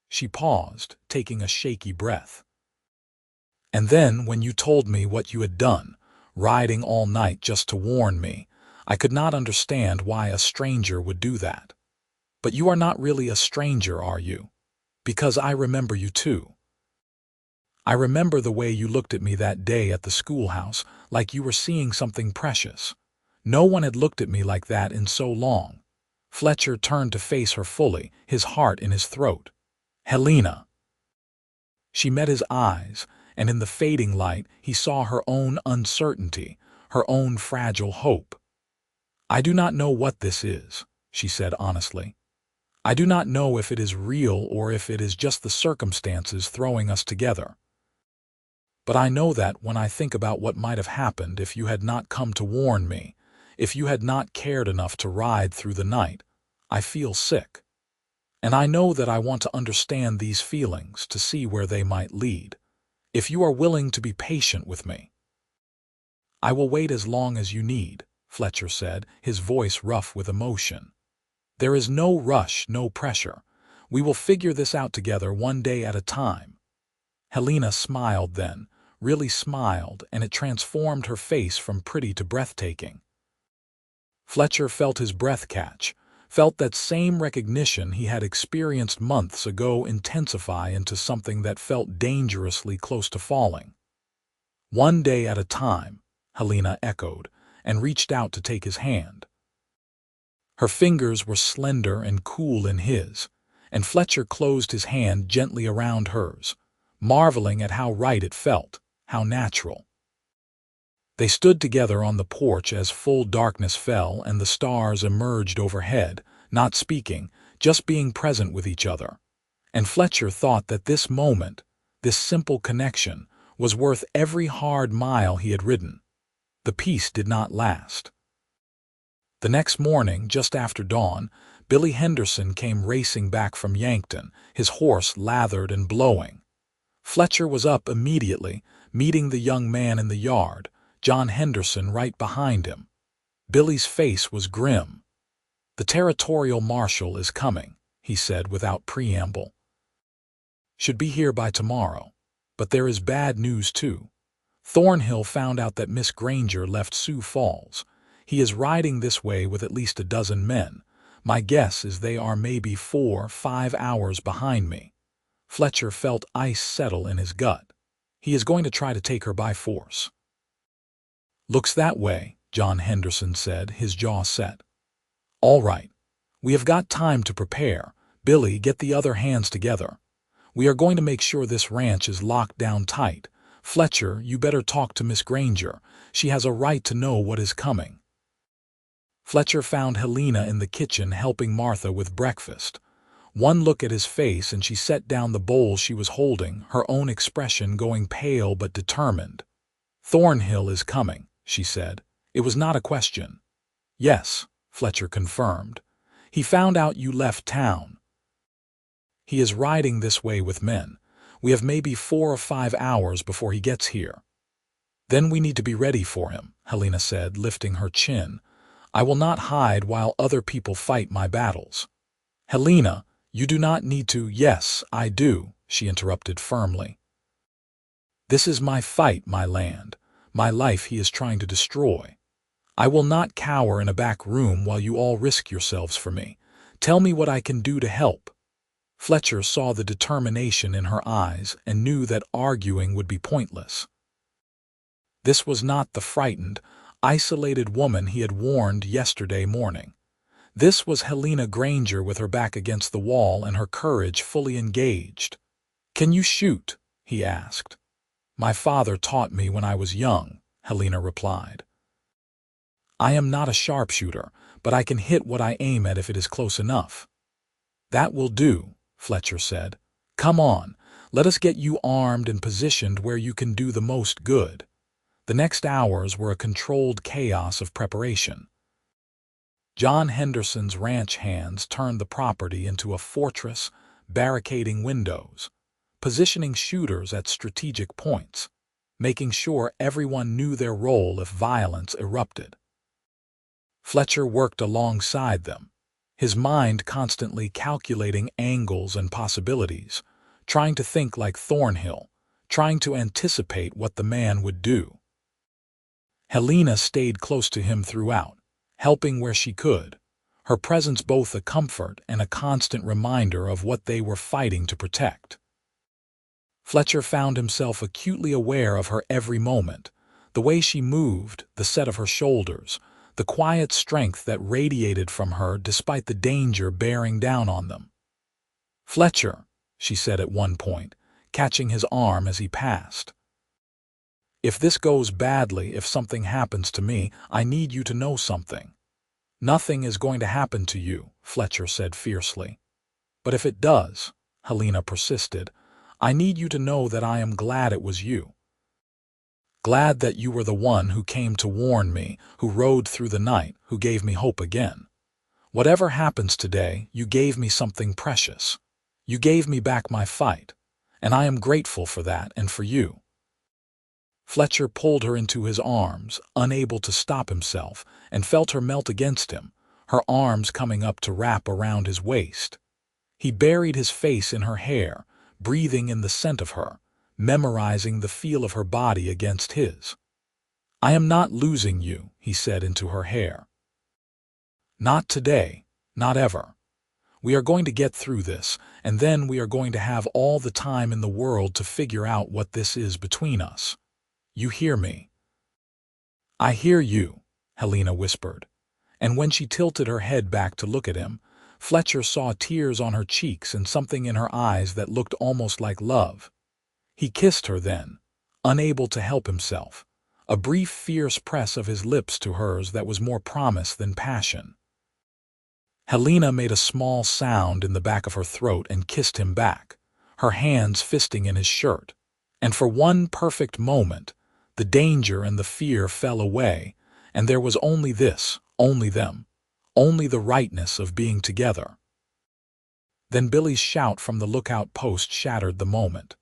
Speaker 1: She paused, taking a shaky breath. And then, when you told me what you had done, riding all night just to warn me, I could not understand why a stranger would do that. But you are not really a stranger, are you? Because I remember you too. I remember the way you looked at me that day at the schoolhouse, like you were seeing something precious. No one had looked at me like that in so long. Fletcher turned to face her fully, his heart in his throat. Helena. She met his eyes, and in the fading light he saw her own uncertainty, her own fragile hope. I do not know what this is, she said honestly. I do not know if it is real or if it is just the circumstances throwing us together. But I know that when I think about what might have happened if you had not come to warn me, if you had not cared enough to ride through the night, I feel sick. And I know that I want to understand these feelings to see where they might lead. If you are willing to be patient with me. I will wait as long as you need, Fletcher said, his voice rough with emotion. There is no rush, no pressure. We will figure this out together one day at a time. Helena smiled then, really smiled, and it transformed her face from pretty to breathtaking. Fletcher felt his breath catch, felt that same recognition he had experienced months ago intensify into something that felt dangerously close to falling. One day at a time, Helena echoed, and reached out to take his hand. Her fingers were slender and cool in his, and Fletcher closed his hand gently around hers, marveling at how right it felt, how natural. They stood together on the porch as full darkness fell and the stars emerged overhead, not speaking, just being present with each other. And Fletcher thought that this moment, this simple connection, was worth every hard mile he had ridden. The peace did not last. The next morning, just after dawn, Billy Henderson came racing back from Yankton, his horse lathered and blowing. Fletcher was up immediately, meeting the young man in the yard, John Henderson right behind him. Billy's face was grim. The territorial marshal is coming, he said without preamble. Should be here by tomorrow. But there is bad news too. Thornhill found out that Miss Granger left Sioux Falls. He is riding this way with at least a dozen men. My guess is they are maybe 4 or 5 hours behind me. Fletcher felt ice settle in his gut. He is going to try to take her by force. Looks that way, John Henderson said, his jaw set. All right. We have got time to prepare. Billy, get the other hands together. We are going to make sure this ranch is locked down tight. Fletcher, you better talk to Miss Granger. She has a right to know what is coming. Fletcher found Helena in the kitchen helping Martha with breakfast. One look at his face and she set down the bowl she was holding, her own expression going pale but determined. Thornhill is coming, she said. It was not a question. Yes, Fletcher confirmed. He found out you left town. He is riding this way with men. We have maybe 4 or 5 hours before he gets here. Then we need to be ready for him, Helena said, lifting her chin. I will not hide while other people fight my battles. Helena, you do not need to. Yes, I do, she interrupted firmly. This is my fight, my land, my life he is trying to destroy. I will not cower in a back room while you all risk yourselves for me. Tell me what I can do to help. Fletcher saw the determination in her eyes and knew that arguing would be pointless. This was not the frightened, isolated woman he had warned yesterday morning. This was Helena Granger with her back against the wall and her courage fully engaged. "Can you shoot?" he asked. "My father taught me when I was young," Helena replied. "I am not a sharpshooter, but I can hit what I aim at if it is close enough." "That will do," Fletcher said. "Come on, let us get you armed and positioned where you can do the most good." The next hours were a controlled chaos of preparation. John Henderson's ranch hands turned the property into a fortress, barricading windows, positioning shooters at strategic points, making sure everyone knew their role if violence erupted. Fletcher worked alongside them, his mind constantly calculating angles and possibilities, trying to think like Thornhill, trying to anticipate what the man would do. Helena stayed close to him throughout, helping where she could, her presence both a comfort and a constant reminder of what they were fighting to protect. Fletcher found himself acutely aware of her every moment, the way she moved, the set of her shoulders, the quiet strength that radiated from her despite the danger bearing down on them. "Fletcher," she said at one point, catching his arm as he passed. "If this goes badly, if something happens to me, I need you to know something." "Nothing is going to happen to you," Fletcher said fiercely. "But if it does," Helena persisted, "I need you to know that I am glad it was you. Glad that you were the one who came to warn me, who rode through the night, who gave me hope again. Whatever happens today, you gave me something precious. You gave me back my fight, and I am grateful for that and for you." Fletcher pulled her into his arms, unable to stop himself, and felt her melt against him, her arms coming up to wrap around his waist. He buried his face in her hair, breathing in the scent of her, memorizing the feel of her body against his. "I am not losing you," he said into her hair. "Not today, not ever. We are going to get through this, and then we are going to have all the time in the world to figure out what this is between us. You hear me?" "I hear you," Helena whispered, and when she tilted her head back to look at him, Fletcher saw tears on her cheeks and something in her eyes that looked almost like love. He kissed her then, unable to help himself, a brief fierce press of his lips to hers that was more promise than passion. Helena made a small sound in the back of her throat and kissed him back, her hands fisting in his shirt, and for one perfect moment, the danger and the fear fell away, and there was only this, only them, only the rightness of being together. Then Billy's shout from the lookout post shattered the moment.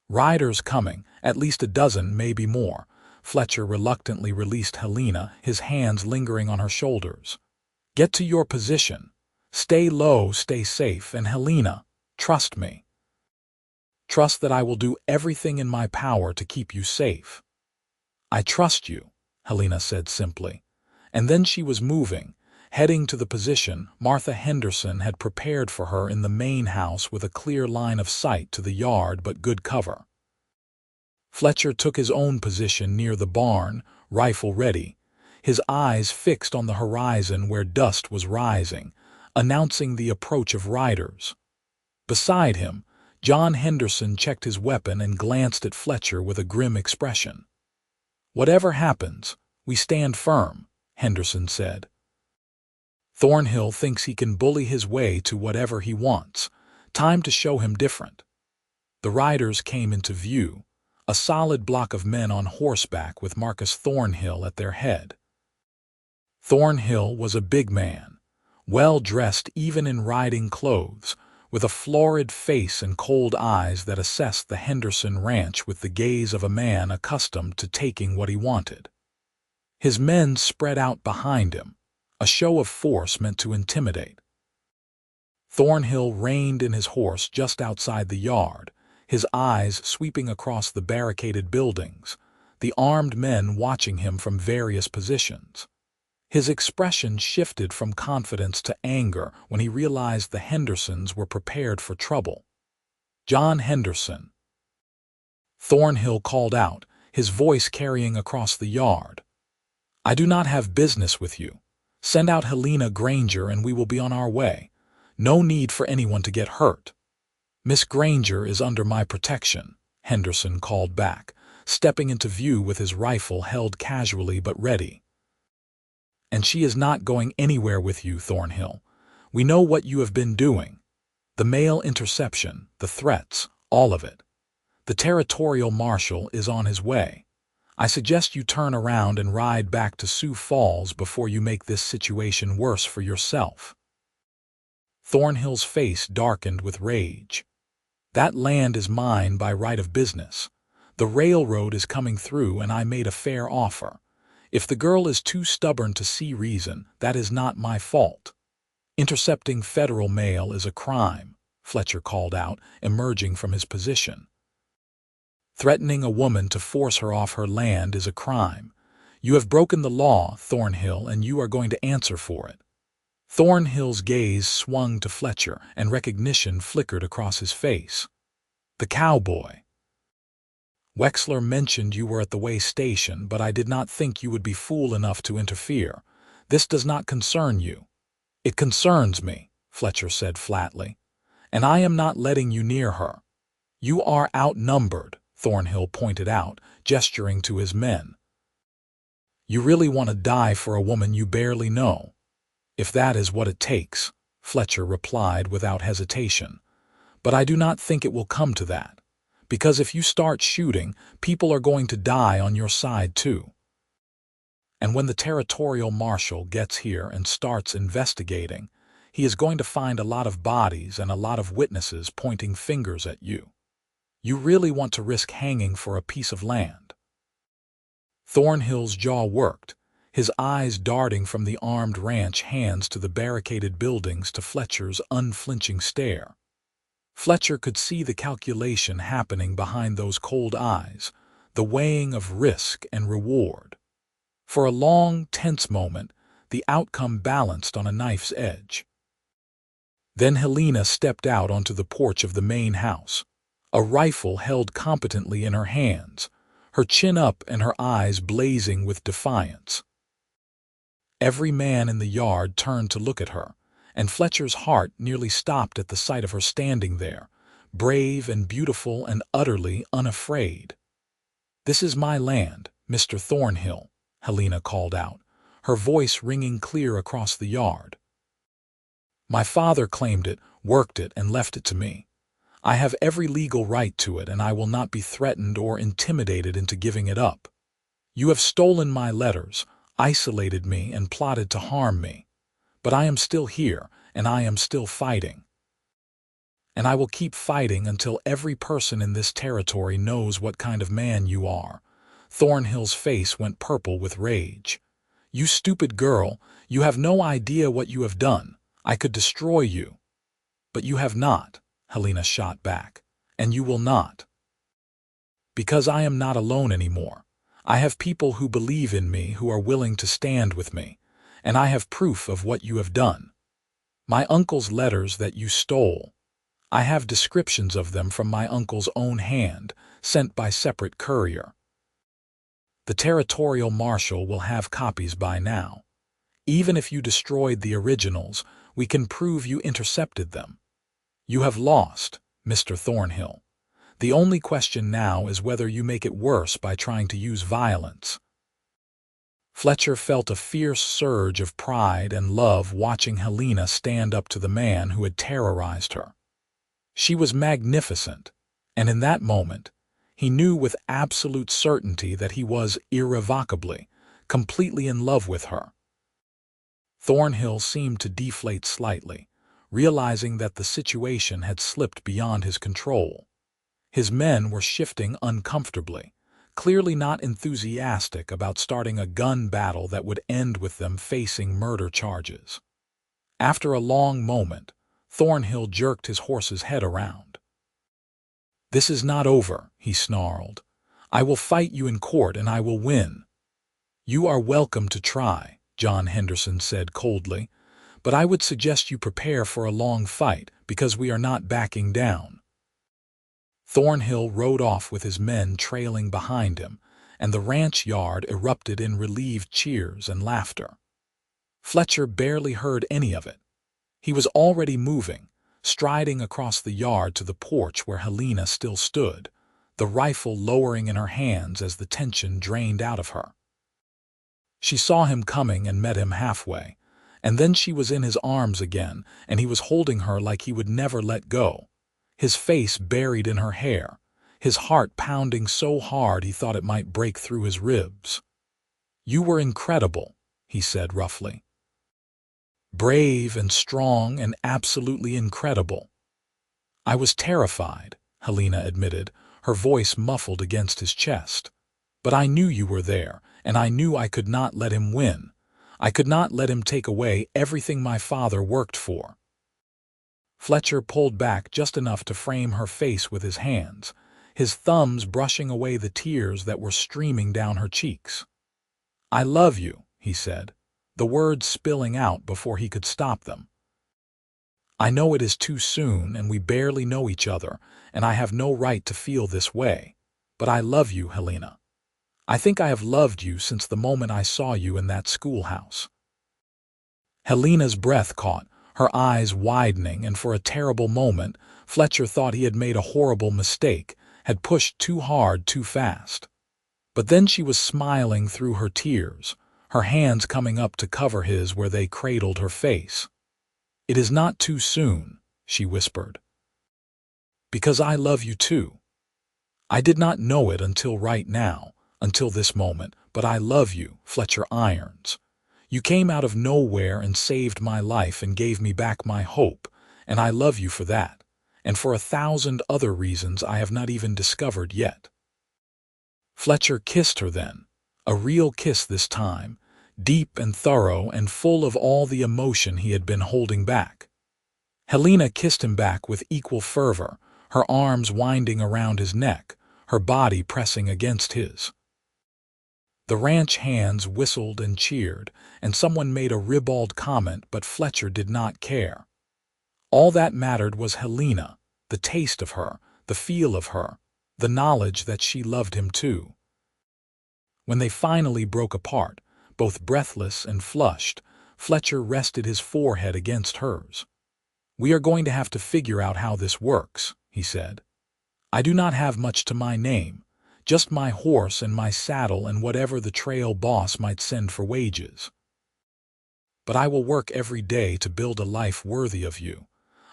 Speaker 1: "Riders coming, at least a dozen, maybe more." Fletcher reluctantly released Helena, his hands lingering on her shoulders. "Get to your position. Stay low, stay safe, and Helena, trust me. Trust that I will do everything in my power to keep you safe." "I trust you," Helena said simply. And then she was moving, heading to the position Martha Henderson had prepared for her in the main house with a clear line of sight to the yard but good cover. Fletcher took his own position near the barn, rifle ready, his eyes fixed on the horizon where dust was rising, announcing the approach of riders. Beside him, John Henderson checked his weapon and glanced at Fletcher with a grim expression. "Whatever happens, we stand firm," Henderson said. "Thornhill thinks he can bully his way to whatever he wants. Time to show him different." The riders came into view, a solid block of men on horseback with Marcus Thornhill at their head. Thornhill was a big man, well dressed even in riding clothes, with a florid face and cold eyes that assessed the Henderson ranch with the gaze of a man accustomed to taking what he wanted. His men spread out behind him, a show of force meant to intimidate. Thornhill reined in his horse just outside the yard, his eyes sweeping across the barricaded buildings, the armed men watching him from various positions. His expression shifted from confidence to anger when he realized the Hendersons were prepared for trouble. "John Henderson," Thornhill called out, his voice carrying across the yard. "I do not have business with you. Send out Helena Granger and we will be on our way. No need for anyone to get hurt." "Miss Granger is under my protection," Henderson called back, stepping into view with his rifle held casually but ready. "And she is not going anywhere with you, Thornhill. We know what you have been doing. The mail interception, the threats, all of it. The territorial marshal is on his way. I suggest you turn around and ride back to Sioux Falls before you make this situation worse for yourself." Thornhill's face darkened with rage. "That land is mine by right of business. The railroad is coming through and I made a fair offer. If the girl is too stubborn to see reason, that is not my fault." "Intercepting federal mail is a crime," Fletcher called out, emerging from his position. "Threatening a woman to force her off her land is a crime. You have broken the law, Thornhill, and you are going to answer for it." Thornhill's gaze swung to Fletcher, and recognition flickered across his face. "The cowboy. Wexler mentioned you were at the way station, but I did not think you would be fool enough to interfere. This does not concern you." "It concerns me," Fletcher said flatly, "and I am not letting you near her." "You are outnumbered," Thornhill pointed out, gesturing to his men. "You really want to die for a woman you barely know?" "If that is what it takes," Fletcher replied without hesitation. "But I do not think it will come to that. Because if you start shooting, people are going to die on your side too. And when the territorial marshal gets here and starts investigating, he is going to find a lot of bodies and a lot of witnesses pointing fingers at you. You really want to risk hanging for a piece of land?" Thornhill's jaw worked, his eyes darting from the armed ranch hands to the barricaded buildings to Fletcher's unflinching stare. Fletcher could see the calculation happening behind those cold eyes, the weighing of risk and reward. For a long, tense moment, the outcome balanced on a knife's edge. Then Helena stepped out onto the porch of the main house, a rifle held competently in her hands, her chin up and her eyes blazing with defiance. Every man in the yard turned to look at her, and Fletcher's heart nearly stopped at the sight of her standing there, brave and beautiful and utterly unafraid. "This is my land, Mr. Thornhill," Helena called out, her voice ringing clear across the yard. "My father claimed it, worked it, and left it to me. I have every legal right to it, and I will not be threatened or intimidated into giving it up. You have stolen my letters, isolated me, and plotted to harm me. But I am still here, and I am still fighting. And I will keep fighting until every person in this territory knows what kind of man you are." Thornhill's face went purple with rage. "You stupid girl, you have no idea what you have done. I could destroy you." "But you have not," Helena shot back, "and you will not. Because I am not alone anymore. I have people who believe in me, who are willing to stand with me, and I have proof of what you have done. My uncle's letters that you stole. I have descriptions of them from my uncle's own hand, sent by separate courier. The territorial marshal will have copies by now. Even if you destroyed the originals, we can prove you intercepted them. You have lost, Mr. Thornhill. The only question now is whether you make it worse by trying to use violence." Fletcher felt a fierce surge of pride and love watching Helena stand up to the man who had terrorized her. She was magnificent, and in that moment, he knew with absolute certainty that he was irrevocably, completely in love with her. Thornhill seemed to deflate slightly, realizing that the situation had slipped beyond his control. His men were shifting uncomfortably, clearly not enthusiastic about starting a gun battle that would end with them facing murder charges. After a long moment, Thornhill jerked his horse's head around. "This is not over," he snarled. "I will fight you in court and I will win." "You are welcome to try," John Henderson said coldly, "but I would suggest you prepare for a long fight because we are not backing down." Thornhill rode off with his men trailing behind him, and the ranch yard erupted in relieved cheers and laughter. Fletcher barely heard any of it. He was already moving, striding across the yard to the porch where Helena still stood, the rifle lowering in her hands as the tension drained out of her. She saw him coming and met him halfway, and then she was in his arms again, and he was holding her like he would never let go, his face buried in her hair, his heart pounding so hard he thought it might break through his ribs. "You were incredible," he said roughly. "Brave and strong and absolutely incredible." "I was terrified," Helena admitted, her voice muffled against his chest. "But I knew you were there, and I knew I could not let him win. I could not let him take away everything my father worked for." Fletcher pulled back just enough to frame her face with his hands, his thumbs brushing away the tears that were streaming down her cheeks. "I love you," he said, the words spilling out before he could stop them. "I know it is too soon and we barely know each other, and I have no right to feel this way, but I love you, Helena. I think I have loved you since the moment I saw you in that schoolhouse." Helena's breath caught, her eyes widening, and for a terrible moment, Fletcher thought he had made a horrible mistake, had pushed too hard too fast. But then she was smiling through her tears, her hands coming up to cover his where they cradled her face. "It is not too soon," she whispered. "Because I love you too. I did not know it until right now, until this moment, but I love you, Fletcher Irons. You came out of nowhere and saved my life and gave me back my hope, and I love you for that, and for 1,000 other reasons I have not even discovered yet." Fletcher kissed her then, a real kiss this time, deep and thorough and full of all the emotion he had been holding back. Helena kissed him back with equal fervor, her arms winding around his neck, her body pressing against his. The ranch hands whistled and cheered, and someone made a ribald comment, but Fletcher did not care. All that mattered was Helena, the taste of her, the feel of her, the knowledge that she loved him too. When they finally broke apart, both breathless and flushed, Fletcher rested his forehead against hers. "We are going to have to figure out how this works," he said. "I do not have much to my name, just my horse and my saddle and whatever the trail boss might send for wages. But I will work every day to build a life worthy of you.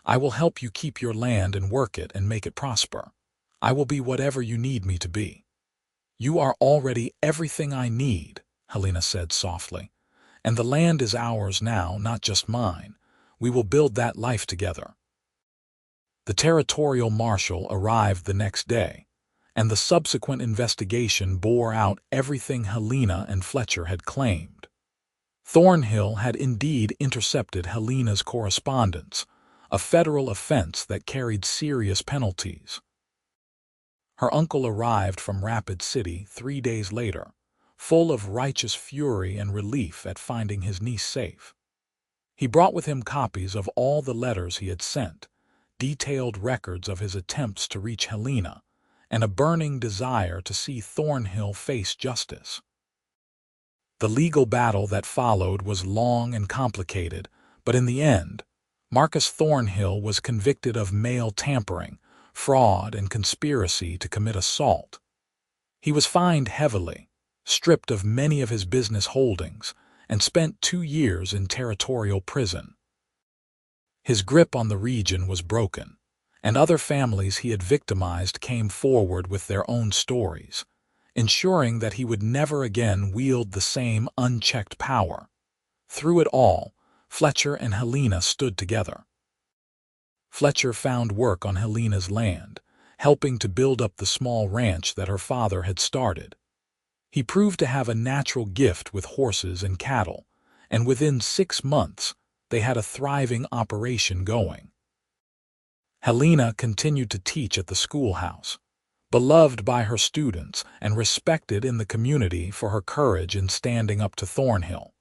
Speaker 1: I will help you keep your land and work it and make it prosper. I will be whatever you need me to be." "You are already everything I need," Helena said softly. "And the land is ours now, not just mine. We will build that life together." The territorial marshal arrived the next day, and the subsequent investigation bore out everything Helena and Fletcher had claimed. Thornhill had indeed intercepted Helena's correspondence, a federal offense that carried serious penalties. Her uncle arrived from Rapid City 3 days later, full of righteous fury and relief at finding his niece safe. He brought with him copies of all the letters he had sent, detailed records of his attempts to reach Helena, and a burning desire to see Thornhill face justice. The legal battle that followed was long and complicated, but in the end, Marcus Thornhill was convicted of mail tampering, fraud, and conspiracy to commit assault. He was fined heavily, stripped of many of his business holdings, and spent 2 years in territorial prison. His grip on the region was broken, and other families he had victimized came forward with their own stories, ensuring that he would never again wield the same unchecked power. Through it all, Fletcher and Helena stood together. Fletcher found work on Helena's land, helping to build up the small ranch that her father had started. He proved to have a natural gift with horses and cattle, and within 6 months, they had a thriving operation going. Helena continued to teach at the schoolhouse, beloved by her students and respected in the community for her courage in standing up to Thornhill.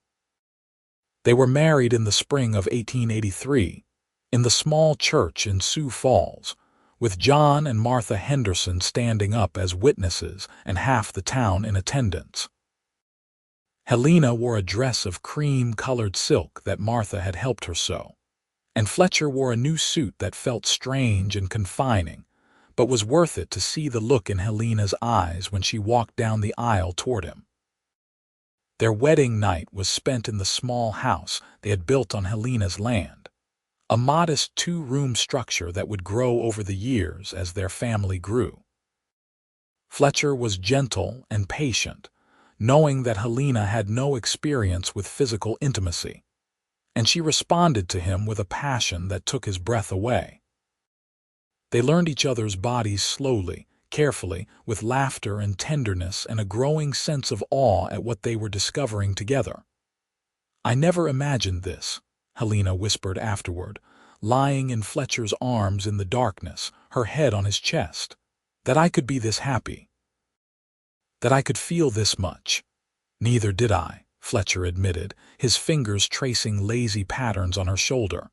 Speaker 1: They were married in the spring of 1883, in the small church in Sioux Falls, with John and Martha Henderson standing up as witnesses and half the town in attendance. Helena wore a dress of cream-colored silk that Martha had helped her sew, and Fletcher wore a new suit that felt strange and confining, but was worth it to see the look in Helena's eyes when she walked down the aisle toward him. Their wedding night was spent in the small house they had built on Helena's land, a modest two-room structure that would grow over the years as their family grew. Fletcher was gentle and patient, knowing that Helena had no experience with physical intimacy, and she responded to him with a passion that took his breath away. They learned each other's bodies slowly, carefully, with laughter and tenderness and a growing sense of awe at what they were discovering together. "I never imagined this," Helena whispered afterward, lying in Fletcher's arms in the darkness, her head on his chest, "that I could be this happy, that I could feel this much." "Neither did I," Fletcher admitted, his fingers tracing lazy patterns on her shoulder.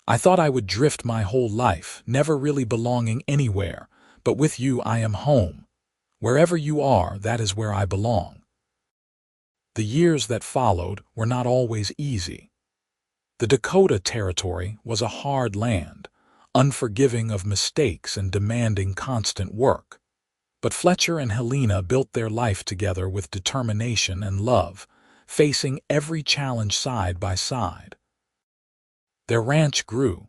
Speaker 1: "I thought I would drift my whole life, never really belonging anywhere, but with you I am home. Wherever you are, that is where I belong." The years that followed were not always easy. The Dakota Territory was a hard land, unforgiving of mistakes and demanding constant work. But Fletcher and Helena built their life together with determination and love, facing every challenge side by side. Their ranch grew,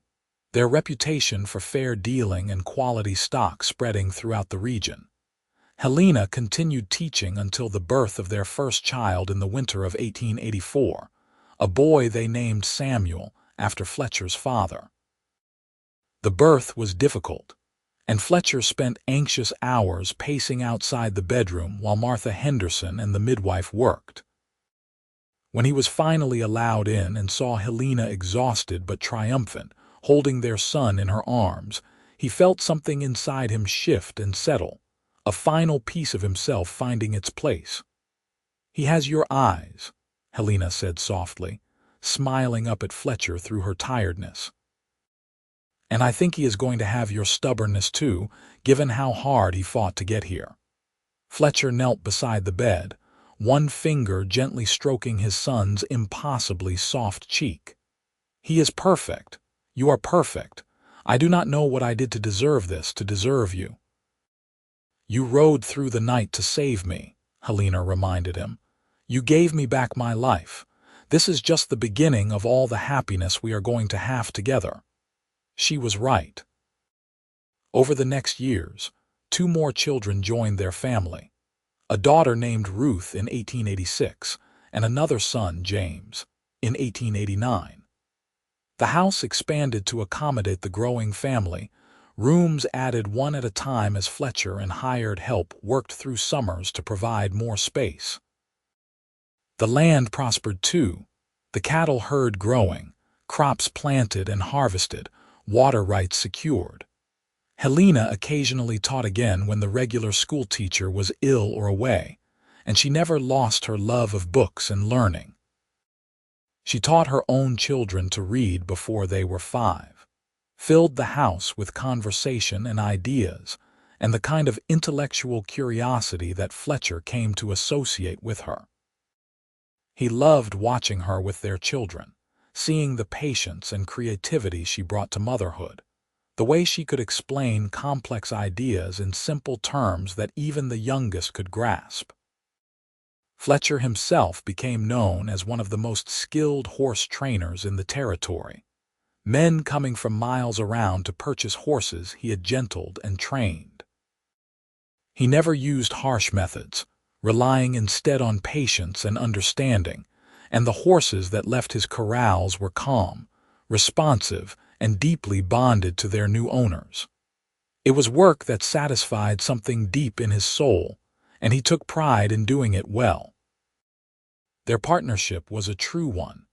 Speaker 1: their reputation for fair dealing and quality stock spreading throughout the region. Helena continued teaching until the birth of their first child in the winter of 1884, a boy they named Samuel after Fletcher's father. The birth was difficult, and Fletcher spent anxious hours pacing outside the bedroom while Martha Henderson and the midwife worked. When he was finally allowed in and saw Helena exhausted but triumphant, holding their son in her arms, he felt something inside him shift and settle, a final piece of himself finding its place. "He has your eyes," Helena said softly, smiling up at Fletcher through her tiredness. "And I think he is going to have your stubbornness too, given how hard he fought to get here." Fletcher knelt beside the bed, one finger gently stroking his son's impossibly soft cheek. "He is perfect. You are perfect. I do not know what I did to deserve this, to deserve you." "You rode through the night to save me," Helena reminded him. "You gave me back my life. This is just the beginning of all the happiness we are going to have together." She was right. Over the next years, 2 more children joined their family, a daughter named Ruth in 1886 and another son, James, in 1889. The house expanded to accommodate the growing family, rooms added one at a time as Fletcher and hired help worked through summers to provide more space. The land prospered too, the cattle herd growing, crops planted and harvested, water rights secured. Helena occasionally taught again when the regular school teacher was ill or away, and she never lost her love of books and learning. She taught her own children to read before they were 5, filled the house with conversation and ideas, and the kind of intellectual curiosity that Fletcher came to associate with her. He loved watching her with their children, seeing the patience and creativity she brought to motherhood, the way she could explain complex ideas in simple terms that even the youngest could grasp. Fletcher himself became known as one of the most skilled horse trainers in the territory, men coming from miles around to purchase horses he had gentled and trained. He never used harsh methods, relying instead on patience and understanding, and the horses that left his corrals were calm, responsive, and deeply bonded to their new owners. It was work that satisfied something deep in his soul, and he took pride in doing it well. Their partnership was a true one,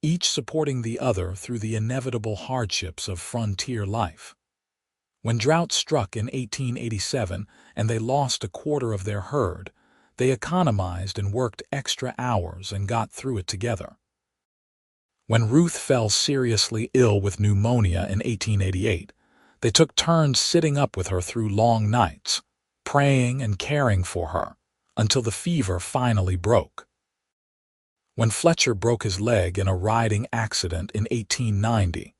Speaker 1: each supporting the other through the inevitable hardships of frontier life. When drought struck in 1887 and they lost a quarter of their herd, they economized and worked extra hours and got through it together. When Ruth fell seriously ill with pneumonia in 1888, They took turns sitting up with her through long nights, praying and caring for her, until the fever finally broke. When Fletcher broke his leg in a riding accident in 1890,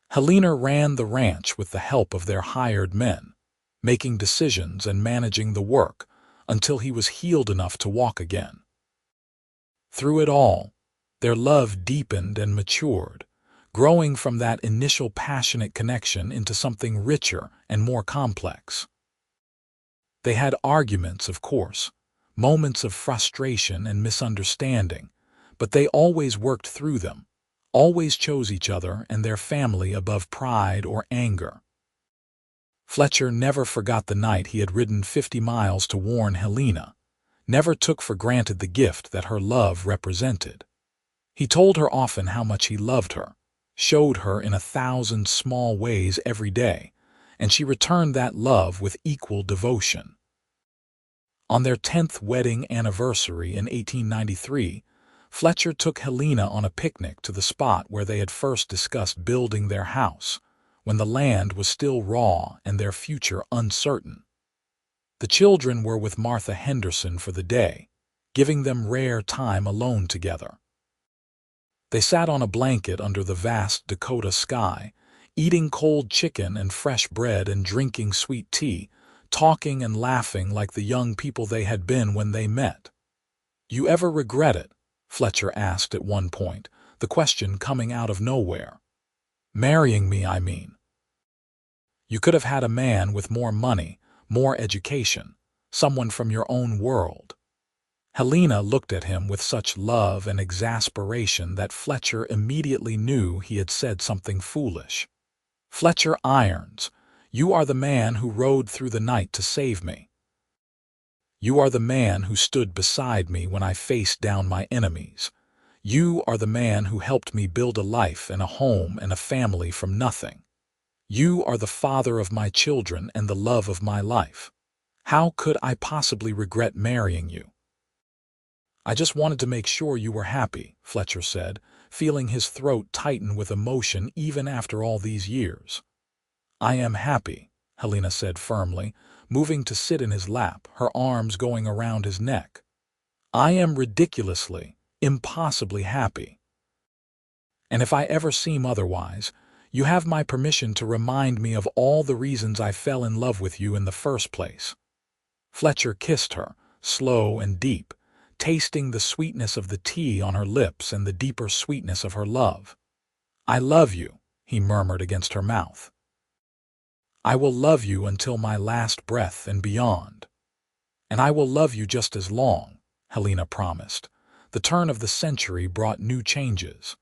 Speaker 1: Helena ran the ranch with the help of their hired men, making decisions and managing the work until he was healed enough to walk again. Through it all, their love deepened and matured, growing from that initial passionate connection into something richer and more complex. They had arguments, of course, moments of frustration and misunderstanding, but they always worked through them, always chose each other and their family above pride or anger. Fletcher never forgot the night he had ridden 50 miles to warn Helena, never took for granted the gift that her love represented. He told her often how much he loved her, showed her in 1,000 small ways every day, and she returned that love with equal devotion. On their 10th wedding anniversary in 1893, Fletcher took Helena on a picnic to the spot where they had first discussed building their house, when the land was still raw and their future uncertain. The children were with Martha Henderson for the day, giving them rare time alone together. They sat on a blanket under the vast Dakota sky, eating cold chicken and fresh bread and drinking sweet tea, talking and laughing like the young people they had been when they met. "You ever regret it?" Fletcher asked at one point, the question coming out of nowhere. "Marrying me, I mean. You could have had a man with more money, more education, someone from your own world." Helena looked at him with such love and exasperation that Fletcher immediately knew he had said something foolish. "Fletcher Irons, you are the man who rode through the night to save me. You are the man who stood beside me when I faced down my enemies. You are the man who helped me build a life and a home and a family from nothing. You are the father of my children and the love of my life. How could I possibly regret marrying you?" "I just wanted to make sure you were happy," Fletcher said, feeling his throat tighten with emotion even after all these years. "I am happy," Helena said firmly, moving to sit in his lap, her arms going around his neck. "I am ridiculously, impossibly happy. And if I ever seem otherwise, you have my permission to remind me of all the reasons I fell in love with you in the first place." Fletcher kissed her, slow and deep, tasting the sweetness of the tea on her lips and the deeper sweetness of her love. "I love you," he murmured against her mouth. "I will love you until my last breath and beyond. And I will love you just as long," Helena promised. The turn of the century brought new changes.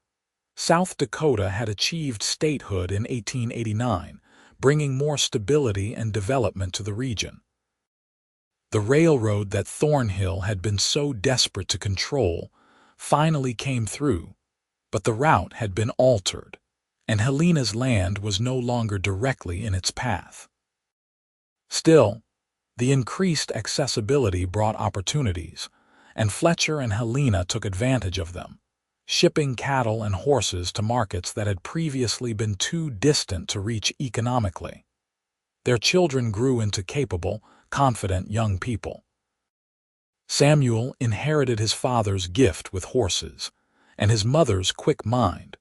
Speaker 1: South Dakota had achieved statehood in 1889, bringing more stability and development to the region. The railroad that Thornhill had been so desperate to control finally came through, but the route had been altered, and Helena's land was no longer directly in its path. Still, the increased accessibility brought opportunities, and Fletcher and Helena took advantage of them, shipping cattle and horses to markets that had previously been too distant to reach economically. Their children grew into capable, confident young people. Samuel inherited his father's gift with horses, and his mother's quick mind,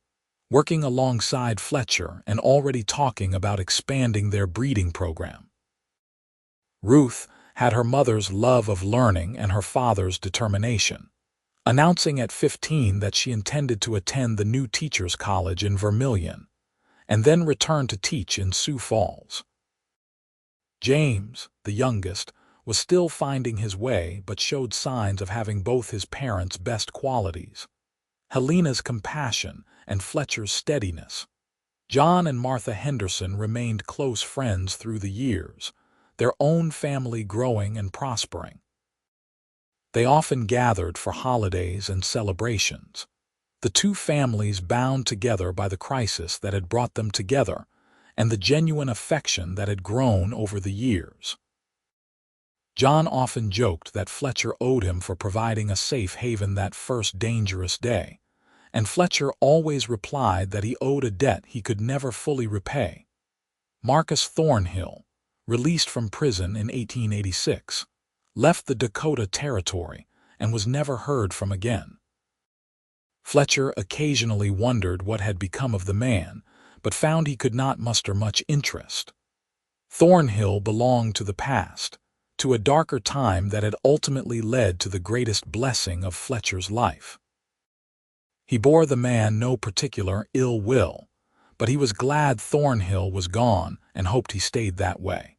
Speaker 1: working alongside Fletcher and already talking about expanding their breeding program. Ruth had her mother's love of learning and her father's determination, announcing at 15 that she intended to attend the new teachers' college in Vermilion, and then return to teach in Sioux Falls. James, the youngest, was still finding his way but showed signs of having both his parents' best qualities: Helena's compassion and Fletcher's steadiness. John and Martha Henderson remained close friends through the years, their own family growing and prospering. They often gathered for holidays and celebrations, the two families bound together by the crisis that had brought them together and the genuine affection that had grown over the years. John often joked that Fletcher owed him for providing a safe haven that first dangerous day, and Fletcher always replied that he owed a debt he could never fully repay. Marcus Thornhill, released from prison in 1886, left the Dakota Territory and was never heard from again. Fletcher occasionally wondered what had become of the man, but found he could not muster much interest. Thornhill belonged to the past, to a darker time that had ultimately led to the greatest blessing of Fletcher's life. He bore the man no particular ill will, but he was glad Thornhill was gone and hoped he stayed that way.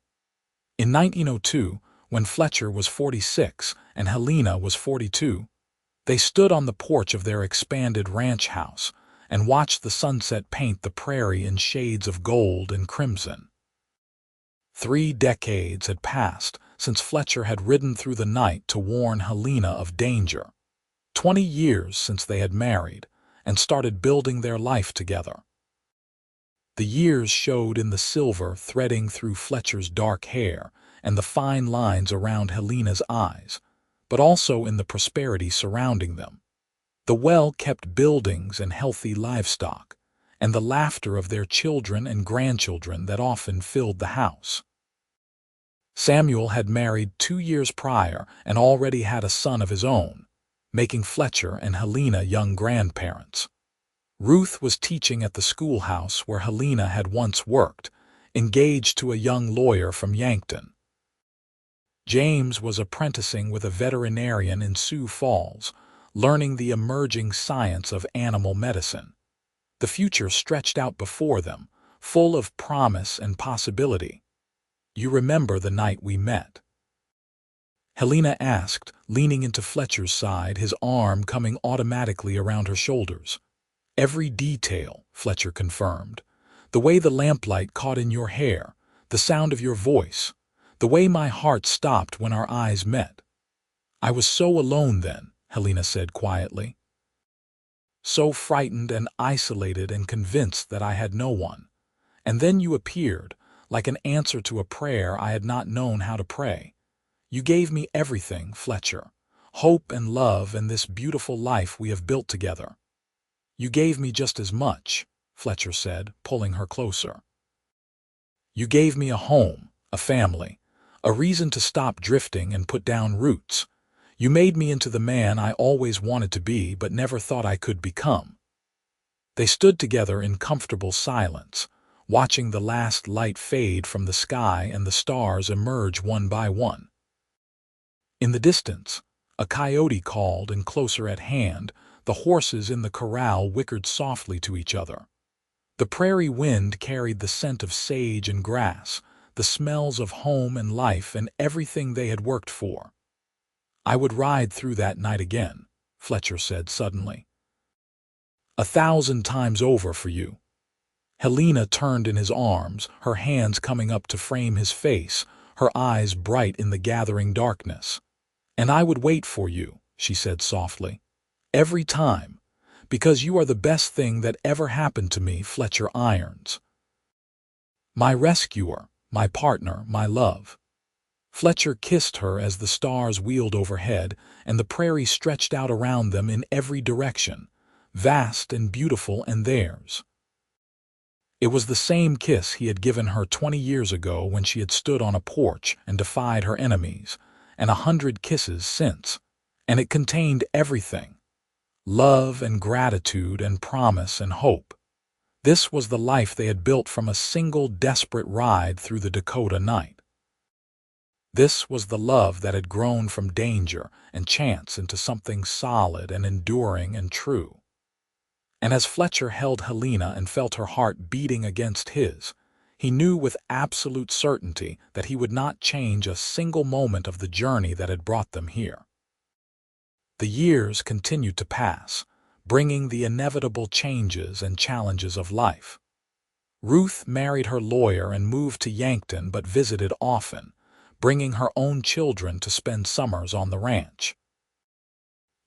Speaker 1: In 1902, when Fletcher was 46 and Helena was 42, they stood on the porch of their expanded ranch house and watched the sunset paint the prairie in shades of gold and crimson. 3 decades had passed since Fletcher had ridden through the night to warn Helena of danger. 20 years since they had married and started building their life together. The years showed in the silver threading through Fletcher's dark hair and the fine lines around Helena's eyes, but also in the prosperity surrounding them. The well-kept buildings and healthy livestock, and the laughter of their children and grandchildren that often filled the house. Samuel had married 2 years prior and already had a son of his own, making Fletcher and Helena young grandparents. Ruth was teaching at the schoolhouse where Helena had once worked, engaged to a young lawyer from Yankton. James was apprenticing with a veterinarian in Sioux Falls, learning the emerging science of animal medicine. The future stretched out before them, full of promise and possibility. "You remember the night we met?" Helena asked, leaning into Fletcher's side, his arm coming automatically around her shoulders. "Every detail," Fletcher confirmed. "The way the lamplight caught in your hair, the sound of your voice, the way my heart stopped when our eyes met." "I was so alone then," Helena said quietly. "So frightened and isolated and convinced that I had no one. And then you appeared, like an answer to a prayer I had not known how to pray. You gave me everything, Fletcher, hope and love and this beautiful life we have built together." "You gave me just as much," Fletcher said, pulling her closer. "You gave me a home, a family, a reason to stop drifting and put down roots. You made me into the man I always wanted to be but never thought I could become." They stood together in comfortable silence, watching the last light fade from the sky and the stars emerge one by one. In the distance, a coyote called, and closer at hand, the horses in the corral whickered softly to each other. The prairie wind carried the scent of sage and grass, the smells of home and life and everything they had worked for. "I would ride through that night again," Fletcher said suddenly. "1,000 times over for you." Helena turned in his arms, her hands coming up to frame his face, her eyes bright in the gathering darkness. "And I would wait for you," she said softly. "Every time, because you are the best thing that ever happened to me, Fletcher Irons. My rescuer, my partner, my love." Fletcher kissed her as the stars wheeled overhead and the prairie stretched out around them in every direction, vast and beautiful and theirs. It was the same kiss he had given her 20 years ago when she had stood on a porch and defied her enemies, and 100 kisses since, and it contained everything: love and gratitude and promise and hope. This was the life they had built from a single desperate ride through the Dakota night. This was the love that had grown from danger and chance into something solid and enduring and true. And as Fletcher held Helena and felt her heart beating against his, he knew with absolute certainty that he would not change a single moment of the journey that had brought them here. The years continued to pass, bringing the inevitable changes and challenges of life. Ruth married her lawyer and moved to Yankton but visited often, bringing her own children to spend summers on the ranch.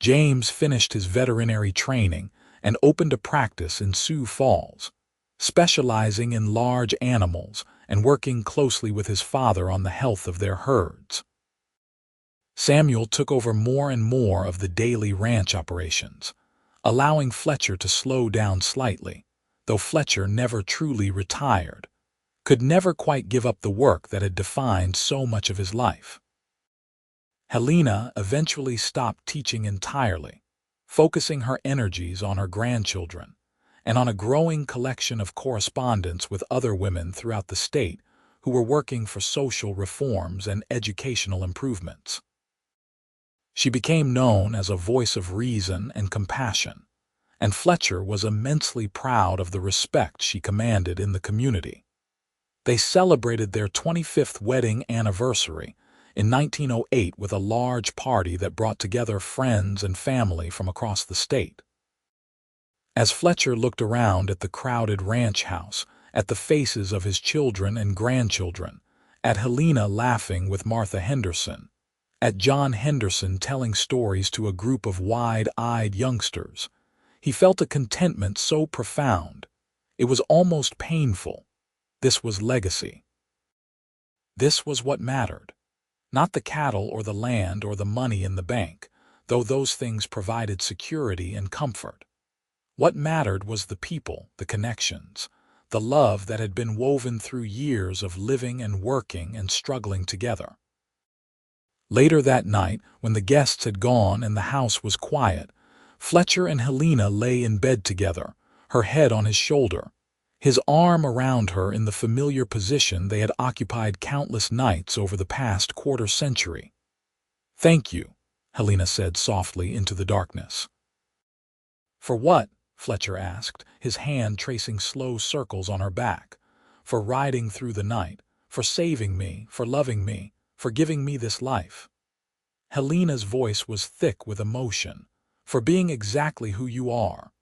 Speaker 1: James finished his veterinary training and opened a practice in Sioux Falls, specializing in large animals and working closely with his father on the health of their herds. Samuel took over more and more of the daily ranch operations, allowing Fletcher to slow down slightly, though Fletcher never truly retired. could never quite give up the work that had defined so much of his life. Helena eventually stopped teaching entirely, focusing her energies on her grandchildren and on a growing collection of correspondence with other women throughout the state who were working for social reforms and educational improvements. She became known as a voice of reason and compassion, and Fletcher was immensely proud of the respect she commanded in the community. They celebrated their 25th wedding anniversary in 1908 with a large party that brought together friends and family from across the state. As Fletcher looked around at the crowded ranch house, at the faces of his children and grandchildren, at Helena laughing with Martha Henderson, at John Henderson telling stories to a group of wide-eyed youngsters, he felt a contentment so profound, it was almost painful. This was legacy. This was what mattered. Not the cattle or the land or the money in the bank, though those things provided security and comfort. What mattered was the people, the connections, the love that had been woven through years of living and working and struggling together. Later that night, when the guests had gone and the house was quiet, Fletcher and Helena lay in bed together, her head on his shoulder, his arm around her in the familiar position they had occupied countless nights over the past quarter-century. "Thank you," Helena said softly into the darkness. "For what?" Fletcher asked, his hand tracing slow circles on her back. "For riding through the night, for saving me, for loving me, for giving me this life." Helena's voice was thick with emotion. "For being exactly who you are."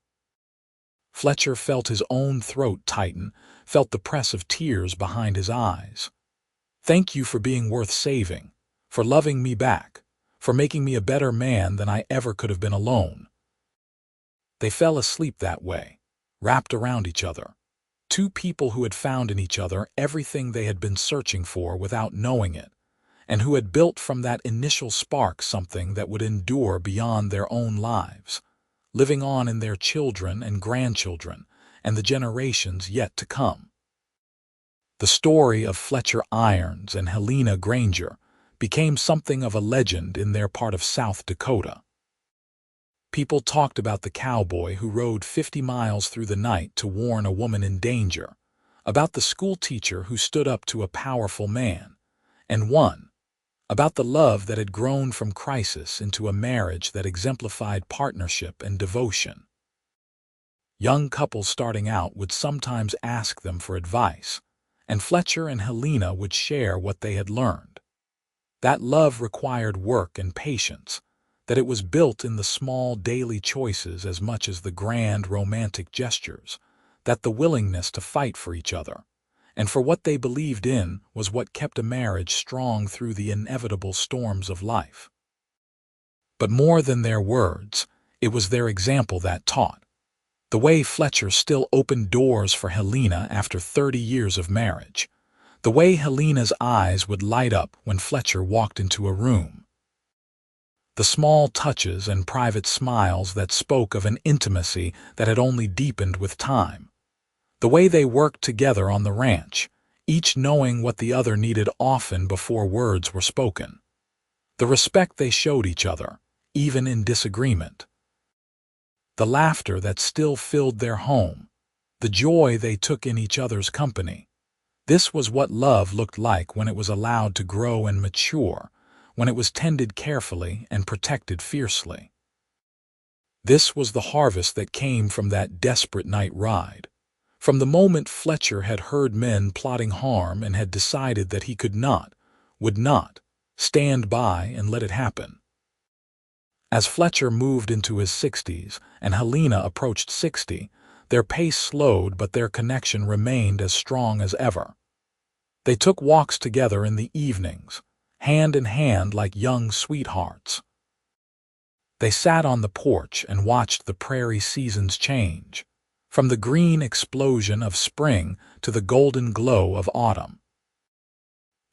Speaker 1: Fletcher felt his own throat tighten, felt the press of tears behind his eyes. "Thank you for being worth saving, for loving me back, for making me a better man than I ever could have been alone." They fell asleep that way, wrapped around each other. Two people who had found in each other everything they had been searching for without knowing it, and who had built from that initial spark something that would endure beyond their own lives, living on in their children and grandchildren and the generations yet to come. The story of Fletcher Irons and Helena Granger became something of a legend in their part of South Dakota. People talked about the cowboy who rode 50 miles through the night to warn a woman in danger, about the school teacher who stood up to a powerful man, and won, about the love that had grown from crisis into a marriage that exemplified partnership and devotion. Young couples starting out would sometimes ask them for advice, and Fletcher and Helena would share what they had learned. That love required work and patience, that it was built in the small daily choices as much as the grand romantic gestures, that the willingness to fight for each other and for what they believed in was what kept a marriage strong through the inevitable storms of life. But more than their words, it was their example that taught. The way Fletcher still opened doors for Helena after 30 years of marriage, the way Helena's eyes would light up when Fletcher walked into a room, the small touches and private smiles that spoke of an intimacy that had only deepened with time. The way they worked together on the ranch, each knowing what the other needed often before words were spoken. The respect they showed each other, even in disagreement. The laughter that still filled their home, the joy they took in each other's company. This was what love looked like when it was allowed to grow and mature, when it was tended carefully and protected fiercely. This was the harvest that came from that desperate night ride. From the moment Fletcher had heard men plotting harm and had decided that he could not, would not, stand by and let it happen. As Fletcher moved into his 60s and Helena approached 60, their pace slowed but their connection remained as strong as ever. They took walks together in the evenings, hand in hand like young sweethearts. They sat on the porch and watched the prairie seasons change, from the green explosion of spring to the golden glow of autumn.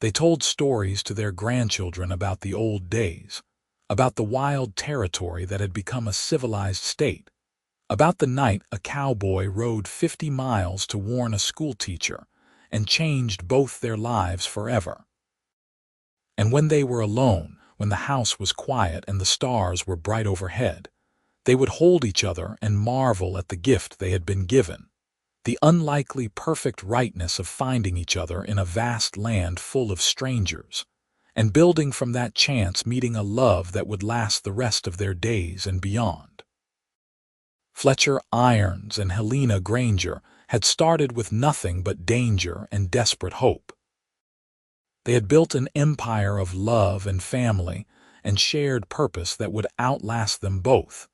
Speaker 1: They told stories to their grandchildren about the old days, about the wild territory that had become a civilized state, about the night a cowboy rode 50 miles to warn a schoolteacher, and changed both their lives forever. And when they were alone, when the house was quiet and the stars were bright overhead, they would hold each other and marvel at the gift they had been given, the unlikely perfect rightness of finding each other in a vast land full of strangers, and building from that chance meeting a love that would last the rest of their days and beyond. Fletcher Irons and Helena Granger had started with nothing but danger and desperate hope. They had built an empire of love and family and shared purpose that would outlast them both,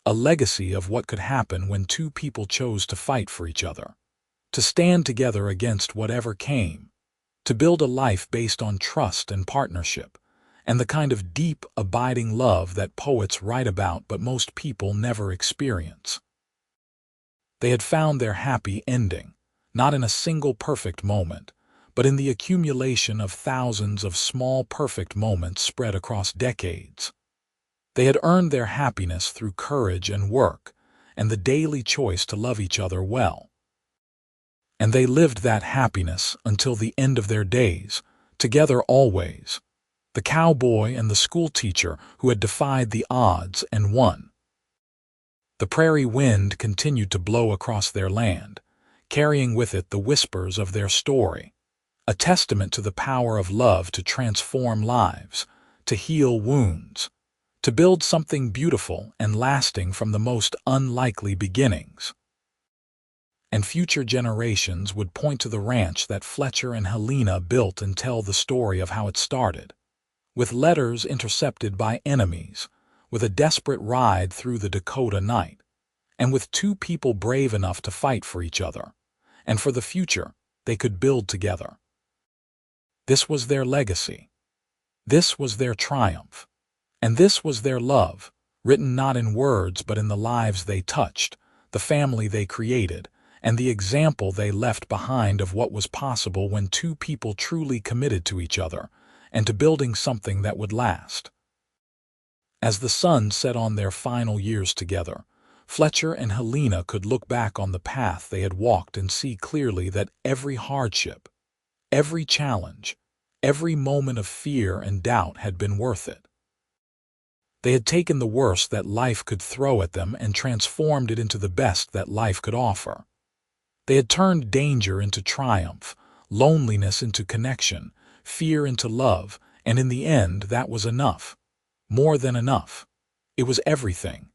Speaker 1: a legacy of what could happen when two people chose to fight for each other, to stand together against whatever came, to build a life based on trust and partnership, and the kind of deep, abiding love that poets write about but most people never experience. They had found their happy ending, not in a single perfect moment, but in the accumulation of thousands of small perfect moments spread across decades. They had earned their happiness through courage and work, and the daily choice to love each other well. And they lived that happiness until the end of their days, together always, the cowboy and the schoolteacher who had defied the odds and won. The prairie wind continued to blow across their land, carrying with it the whispers of their story, a testament to the power of love to transform lives, to heal wounds, to build something beautiful and lasting from the most unlikely beginnings. And future generations would point to the ranch that Fletcher and Helena built and tell the story of how it started, with letters intercepted by enemies, with a desperate ride through the Dakota night, and with two people brave enough to fight for each other, and for the future they could build together. This was their legacy. This was their triumph. And this was their love, written not in words but in the lives they touched, the family they created, and the example they left behind of what was possible when two people truly committed to each other and to building something that would last. As the sun set on their final years together, Fletcher and Helena could look back on the path they had walked and see clearly that every hardship, every challenge, every moment of fear and doubt had been worth it. They had taken the worst that life could throw at them and transformed it into the best that life could offer. They had turned danger into triumph, loneliness into connection, fear into love, and in the end that was enough. More than enough. It was everything,